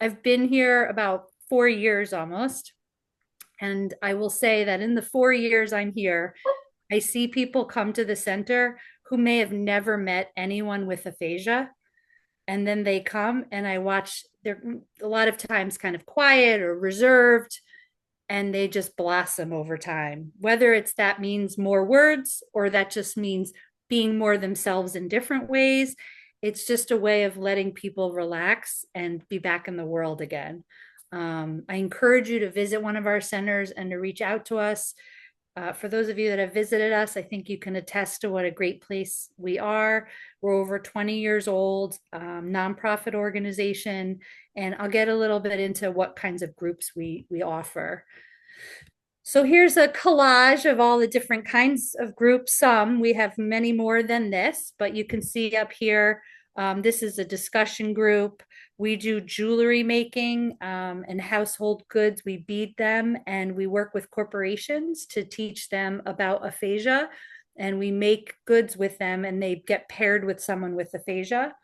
I've been here about 4 years almost. And I will say that in the 4 years I'm here, I see people come to the center who may have never met anyone with aphasia. And then they come and I watch, they're a lot of times kind of quiet or reserved, and they just blossom over time. Whether it's that means more words or that just means being more themselves in different ways. It's just a way of letting people relax and be back in the world again. I encourage you to visit one of our centers and to reach out to us. For those of you that have visited us, I think you can attest to what a great place we are. We're over 20 years old, nonprofit organization, and I'll get a little bit into what kinds of groups we offer. So here's a collage of all the different kinds of groups. We have many more than this, but you can see up here, this is a discussion group. We do jewelry making and household goods. We bead them, and we work with corporations to teach them about aphasia. And we make goods with them, and they get paired with someone with aphasia.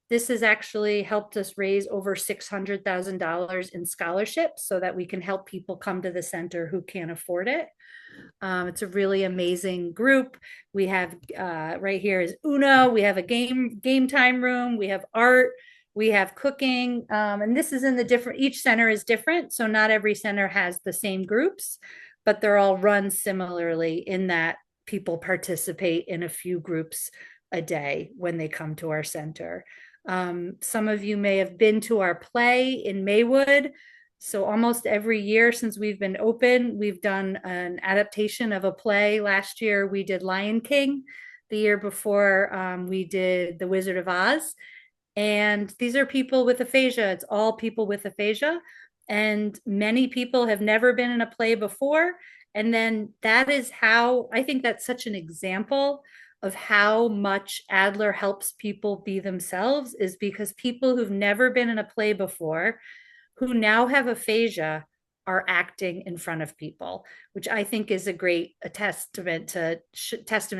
This has actually helped us raise over $600,000 in scholarships so that we can help people come to the center who can't afford it. It's a really amazing group. We have right here is Uno. We have a game time room. We have art. We have cooking. And this is in the different, each center is different. So not every center has the same groups, but they're all run similarly in that people participate in a few groups a day when they come to our center. Some of you may have been to our play in Maywood. So almost every year since we've been open, we've done an adaptation of a play. Last year, we did Lion King. The year before, we did The Wizard of Oz. And these are people with aphasia. It's all people with aphasia. And many people have never been in a play before. And then that is how, I think that's such an example of how much Adler helps people be themselves, is because people who've never been in a play before, who now have aphasia, are acting in front of people, which I think is a great testament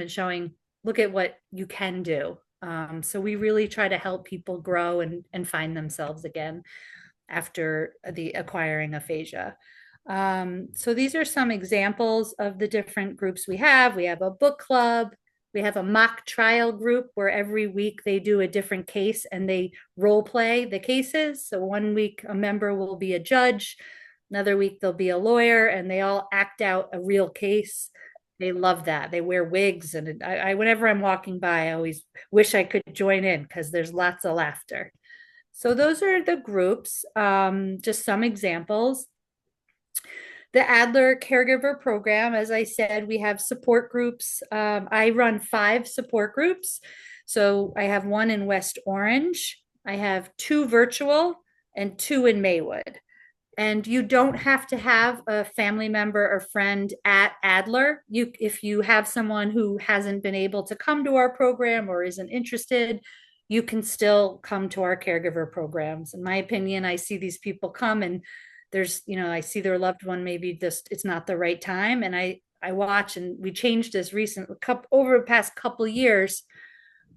showing, look at what you can do. So we really try to help people grow and find themselves again after the acquiring aphasia. So these are some examples of the different groups we have. We have a book club, We have a mock trial group where every week they do a different case and they role play the cases. So one week a member will be a judge, another week they'll be a lawyer, and they all act out a real case. They love that. They wear wigs, and whenever I'm walking by, I always wish I could join in because there's lots of laughter. So those are the groups, just some examples. The Adler Caregiver Program, as I said, we have support groups. I run 5 support groups. So I have one in West Orange, I have 2 virtual, and 2 in Maywood. And you don't have to have a family member or friend at Adler. If you have someone who hasn't been able to come to our program or isn't interested, you can still come to our caregiver programs. In my opinion, I see these people come and I see their loved one, maybe just it's not the right time. And I watch, and we changed this over the past couple years,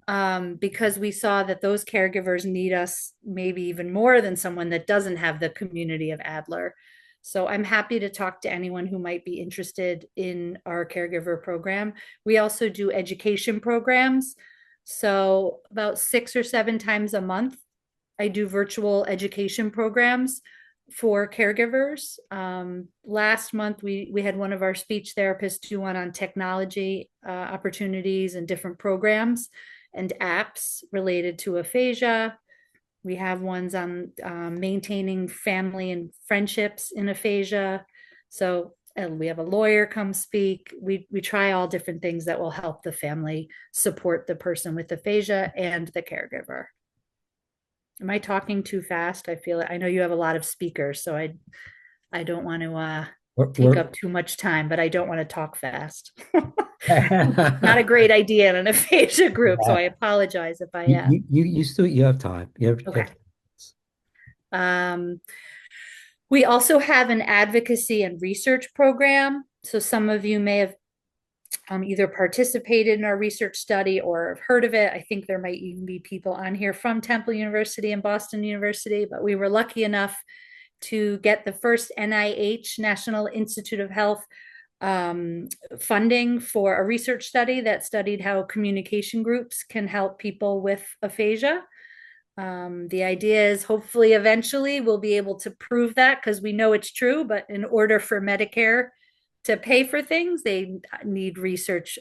because we saw that those caregivers need us maybe even more than someone that doesn't have the community of Adler. So I'm happy to talk to anyone who might be interested in our caregiver program. We also do education programs. So about 6 or 7 times a month, I do virtual education programs for caregivers. Last month, we had one of our speech therapists do one on technology opportunities and different programs and apps related to aphasia. We have ones on maintaining family and friendships in aphasia. So we have a lawyer come speak. We try all different things that will help the family support the person with aphasia and the caregiver. Am I talking too fast? I know you have a lot of speakers, so I don't want to take up too much time, but I don't want to talk fast. Not a great idea in an aphasia group, so I apologize if I am. You have time. Okay. We also have an advocacy and research program. So some of you may have either participated in our research study or have heard of it. I think there might even be people on here from Temple University and Boston University, but we were lucky enough to get the first NIH, National Institute of Health, funding for a research study that studied how communication groups can help people with aphasia. The idea is hopefully eventually we'll be able to prove that, because we know it's true, but in order for Medicare to pay for things, they need research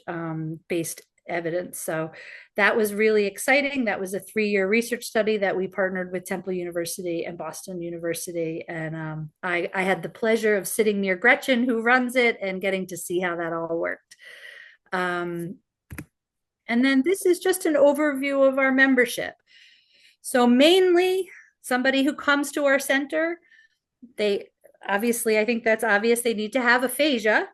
based evidence. So that was really exciting. That was a 3-year research study that we partnered with Temple University and Boston University. And I had the pleasure of sitting near Gretchen, who runs it, and getting to see how that all worked. And then this is just an overview of our membership. So mainly somebody who comes to our center, obviously, I think that's obvious, they need to have aphasia.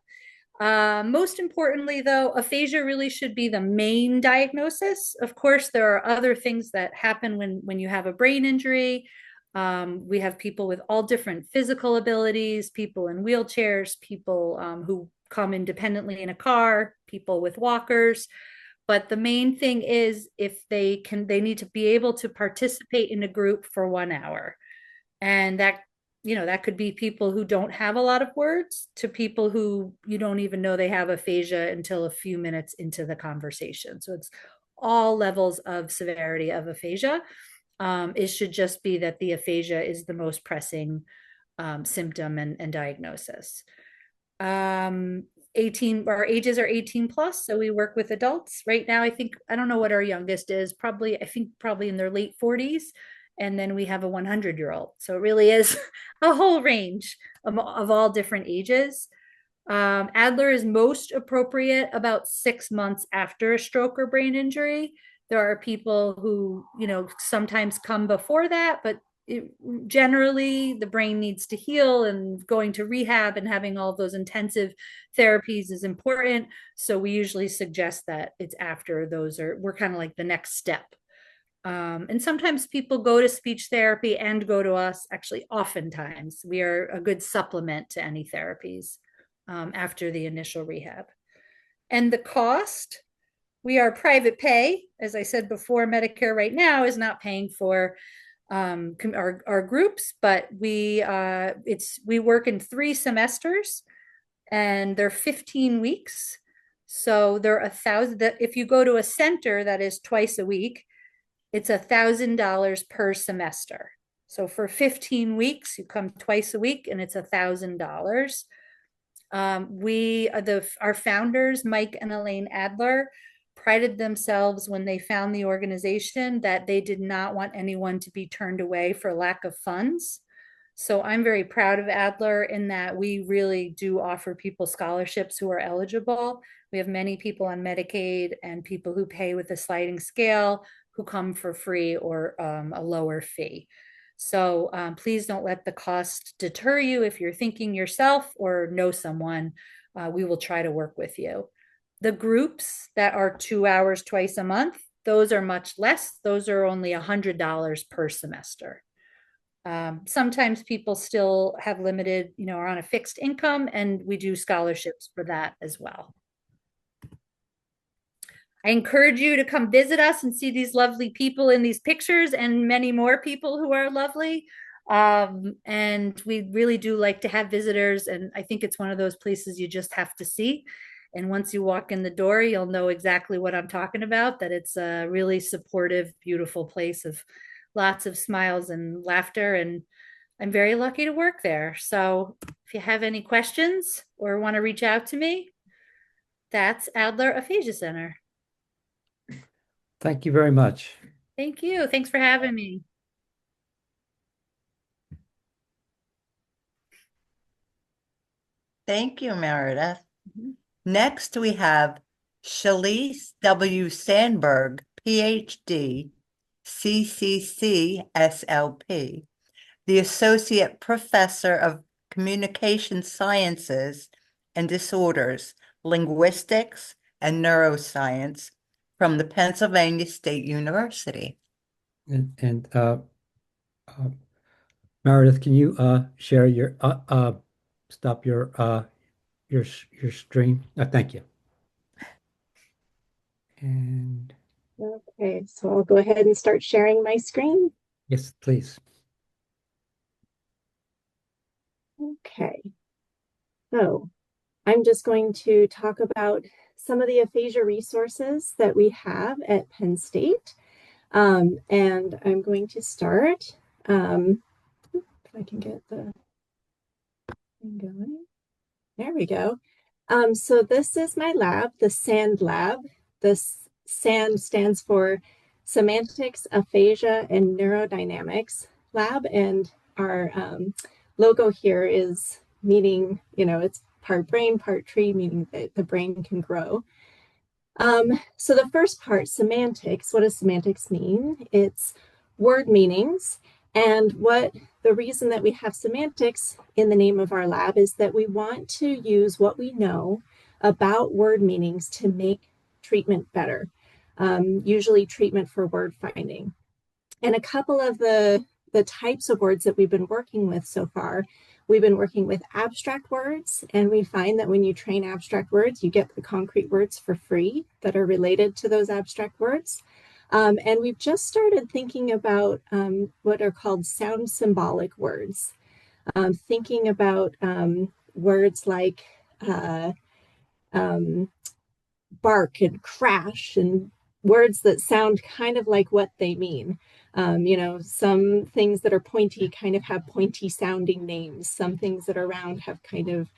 Most importantly, though, aphasia really should be the main diagnosis. Of course, there are other things that happen when you have a brain injury. We have people with all different physical abilities, people in wheelchairs, people who come independently in a car, people with walkers. But the main thing is, if they need to be able to participate in a group for 1 hour. And that could be people who don't have a lot of words to people who you don't even know they have aphasia until a few minutes into the conversation. So it's all levels of severity of aphasia. It should just be that the aphasia is the most pressing symptom and diagnosis. Our ages are 18 plus, so we work with adults. Right now, I don't know what our youngest is, probably in their late 40s. And then we have a 100-year-old. So it really is a whole range of all different ages. Adler is most appropriate about 6 months after a stroke or brain injury. There are people who, sometimes come before that, but generally the brain needs to heal, and going to rehab and having all those intensive therapies is important. So we usually suggest that it's after we're kind of like the next step. And sometimes people go to speech therapy and go to us. Actually, oftentimes we are a good supplement to any therapies after the initial rehab. And the cost, we are private pay. As I said before, Medicare right now is not paying for our groups, but we work in 3 semesters, and they're 15 weeks. So there are 1,000 that if you go to a center that is twice a week, it's $1,000 per semester. So for 15 weeks, you come twice a week and it's $1,000. Our founders, Mike and Elaine Adler, prided themselves when they found the organization that they did not want anyone to be turned away for lack of funds. So I'm very proud of Adler in that we really do offer people scholarships who are eligible. We have many people on Medicaid and people who pay with a sliding scale who come for free or a lower fee. So please don't let the cost deter you if you're thinking yourself or know someone. We will try to work with you. The groups that are 2 hours twice a month, those are much less. Those are only $100 per semester. Sometimes people still have limited, are on a fixed income, and we do scholarships for that as well. I encourage you to come visit us and see these lovely people in these pictures and many more people who are lovely. And we really do like to have visitors. And I think it's one of those places you just have to see. And once you walk in the door, you'll know exactly what I'm talking about, that it's a really supportive, beautiful place of lots of smiles and laughter. And I'm very lucky to work there. So if you have any questions or want to reach out to me, that's Adler Aphasia Center. Thank you very much. Thank you. Thanks for having me. Thank you, Meredith. Next, we have Shalise W. Sandberg, PhD, CCC SLP, the Associate Professor of Communication Sciences and Disorders, Linguistics, and Neuroscience from the Pennsylvania State University. And Meredith, can you share your stop your stream? Thank you. And okay, so I'll go ahead and start sharing my screen. yes, please. Okay, so I'm just going to talk about some of the aphasia resources that we have at Penn State. And I'm going to start, if I can get the thing going. There we go. So this is my lab, the SAND lab. This SAND stands for Semantics, Aphasia, and Neurodynamics lab. And our logo here is meaning, it's part brain, part tree, meaning that the brain can grow. So the first part, semantics, what does semantics mean? It's word meanings. And the reason that we have semantics in the name of our lab is that we want to use what we know about word meanings to make treatment better, usually treatment for word finding. And a couple of the types of words that we've been working with so far, we've been working with abstract words, and we find that when you train abstract words, you get the concrete words for free that are related to those abstract words. And we've just started thinking about what are called sound symbolic words, thinking about words like bark and crash, and words that sound kind of like what they mean. Some things that are pointy kind of have pointy sounding names. Some things that are round have kind of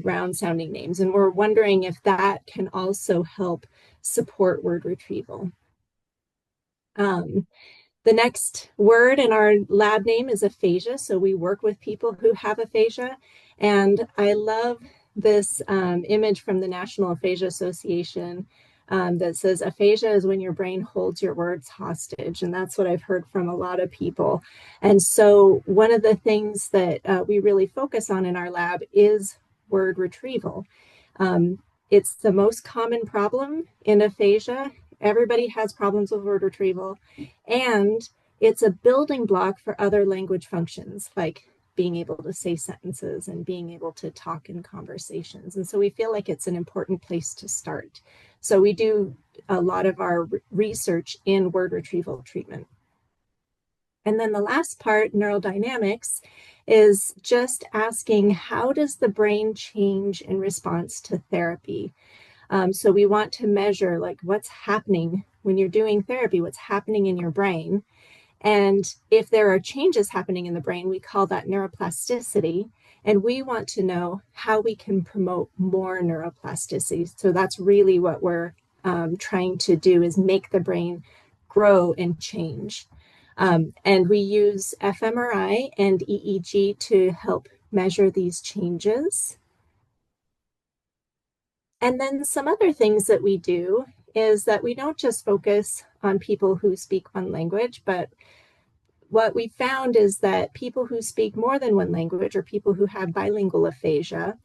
round sounding names. And we're wondering if that can also help support word retrieval. The next word in our lab name is aphasia. So we work with people who have aphasia. And I love this image from the National Aphasia Association that says aphasia is when your brain holds your words hostage. And that's what I've heard from a lot of people. And so one of the things that we really focus on in our lab is word retrieval. It's the most common problem in aphasia. Everybody has problems with word retrieval, and it's a building block for other language functions, like being able to say sentences and being able to talk in conversations. And so we feel like it's an important place to start. So we do a lot of our research in word retrieval treatment. And then the last part, neurodynamics, is just asking, how does the brain change in response to therapy? So we want to measure like what's happening when you're doing therapy, what's happening in your brain. And if there are changes happening in the brain, we call that neuroplasticity. And we want to know how we can promote more neuroplasticity. So that's really what we're trying to do, is make the brain grow and change. And we use fMRI and EEG to help measure these changes. And then some other things that we do is that we don't just focus on people who speak one language, but what we found is that people who speak more than one language, or people who have bilingual aphasia,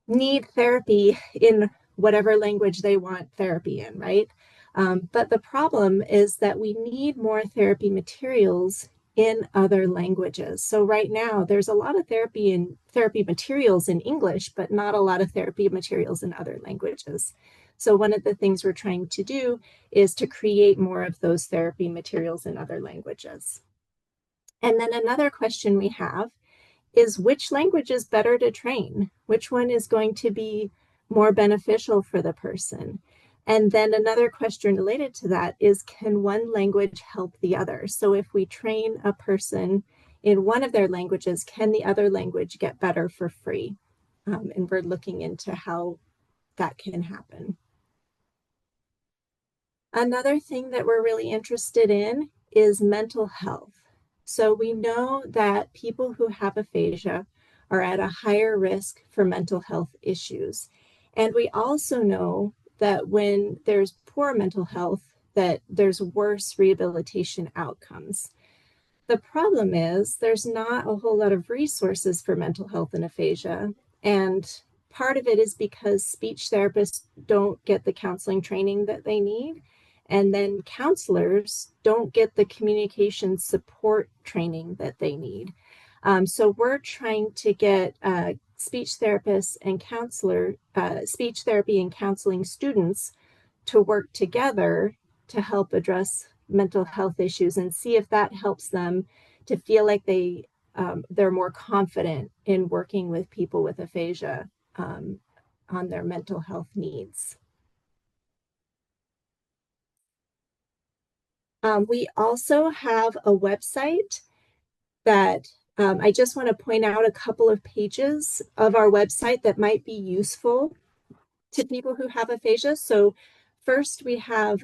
need therapy in whatever language they want therapy in, right? But the problem is that we need more therapy materials in other languages. So right now, there's a lot of therapy materials in English, but not a lot of therapy materials in other languages. So one of the things we're trying to do is to create more of those therapy materials in other languages. And then another question we have is, which language is better to train? Which one is going to be more beneficial for the person? And then another question related to that is, can one language help the other? So if we train a person in one of their languages, can the other language get better for free? And we're looking into how that can happen. Another thing that we're really interested in is mental health. So we know that people who have aphasia are at a higher risk for mental health issues. And we also know that when there's poor mental health, that there's worse rehabilitation outcomes. The problem is there's not a whole lot of resources for mental health and aphasia. And part of it is because speech therapists don't get the counseling training that they need. And then counselors don't get the communication support training that they need. So we're trying to get speech therapists and speech therapy and counseling students to work together to help address mental health issues, and see if that helps them to feel like they're more confident in working with people with aphasia on their mental health needs. We also have a website that I just want to point out a couple of pages of our website that might be useful to people who have aphasia. So first we have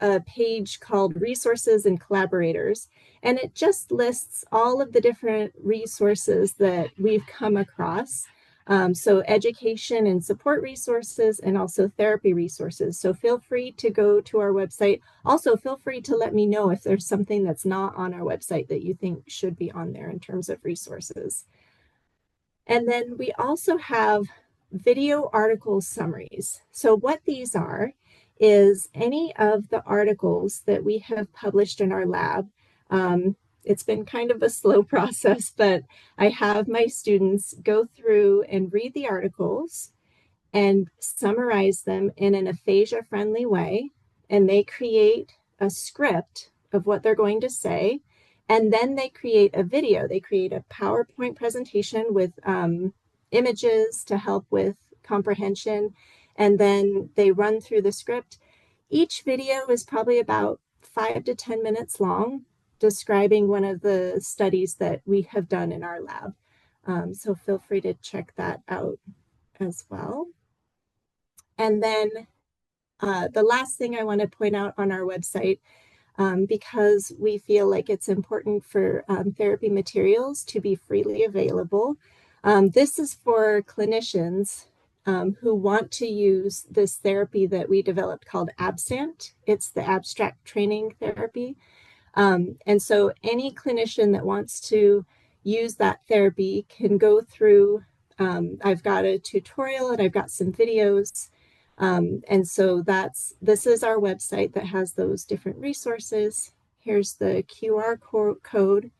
a page called Resources and Collaborators, and it just lists all of the different resources that we've come across. So education and support resources, and also therapy resources. So feel free to go to our website. Also, feel free to let me know if there's something that's not on our website that you think should be on there in terms of resources. And then we also have video article summaries. So what these are is any of the articles that we have published in our lab. It's been kind of a slow process, but I have my students go through and read the articles and summarize them in an aphasia-friendly way. And they create a script of what they're going to say. And then they create a video. They create a PowerPoint presentation with images to help with comprehension. And then they run through the script. Each video is probably about 5 to 10 minutes long, describing one of the studies that we have done in our lab. So feel free to check that out as well. And then the last thing I want to point out on our website, because we feel like it's important for therapy materials to be freely available. This is for clinicians who want to use this therapy that we developed called ABSANT. It's the abstract training therapy. And so any clinician that wants to use that therapy can go through, I've got a tutorial and I've got some videos. And so this is our website that has those different resources. Here's the QR code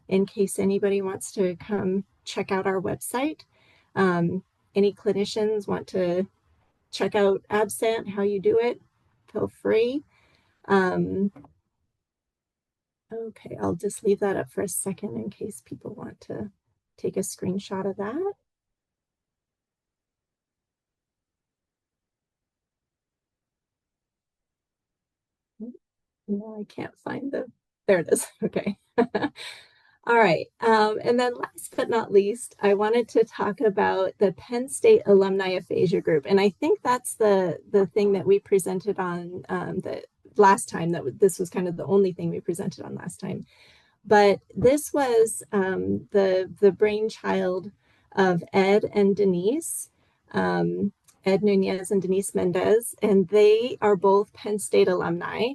in case anybody wants to come check out our website. Any clinicians want to check out ABSANT, how you do it, feel free. Okay, I'll just leave that up for a second in case people want to take a screenshot of that. No, I can't find there it is. Okay. All right. And then last but not least, I wanted to talk about the Penn State Alumni Aphasia Group. And I think that's the thing that we presented on the last time. This was kind of the only thing we presented on last time. But this was the brainchild of Ed and Denise, Ed Nunez and Denise Mendez, and they are both Penn State alumni.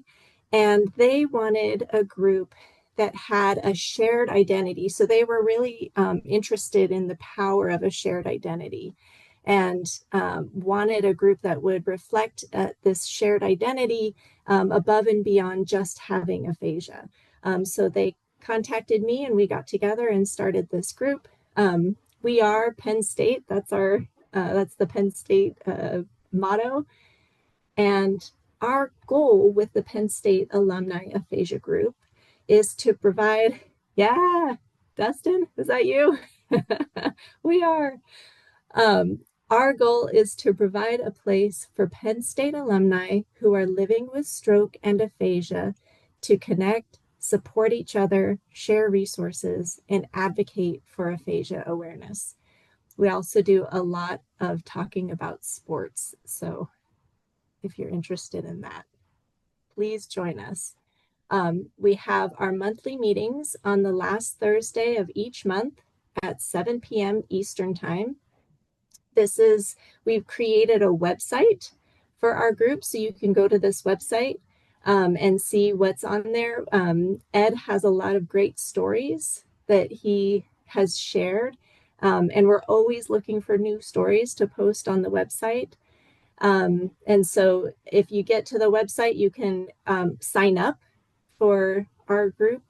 And they wanted a group that had a shared identity. So they were really interested in the power of a shared identity and wanted a group that would reflect this shared identity above and beyond just having aphasia. So they contacted me and we got together and started this group. We are Penn State. That's the Penn State motto. And our goal with the Penn State Alumni Aphasia Group is to provide, yeah, Dustin, is that you? We are. Our goal is to provide a place for Penn State alumni who are living with stroke and aphasia to connect, support each other, share resources, and advocate for aphasia awareness. We also do a lot of talking about sports. So if you're interested in that, please join us. We have our monthly meetings on the last Thursday of each month at 7 p.m. Eastern Time. We've created a website for our group, so you can go to this website and see what's on there. Ed has a lot of great stories that he has shared, and we're always looking for new stories to post on the website. And so if you get to the website, you can sign up for our group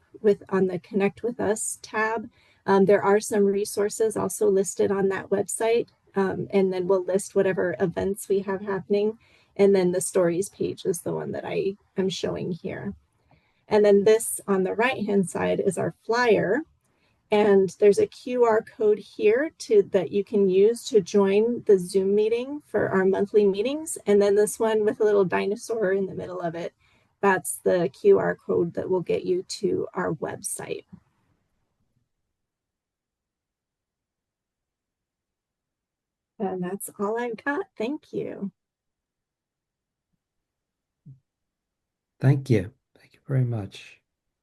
on the Connect with Us tab. There are some resources also listed on that website, and then we'll list whatever events we have happening. And then the stories page is the one that I am showing here. And then this on the right-hand side is our flyer. And there's a QR code here that you can use to join the Zoom meeting for our monthly meetings. And then this one with a little dinosaur in the middle of it, that's the QR code that will get you to our website. And that's all I've got. Thank you. Thank you. Thank you very much.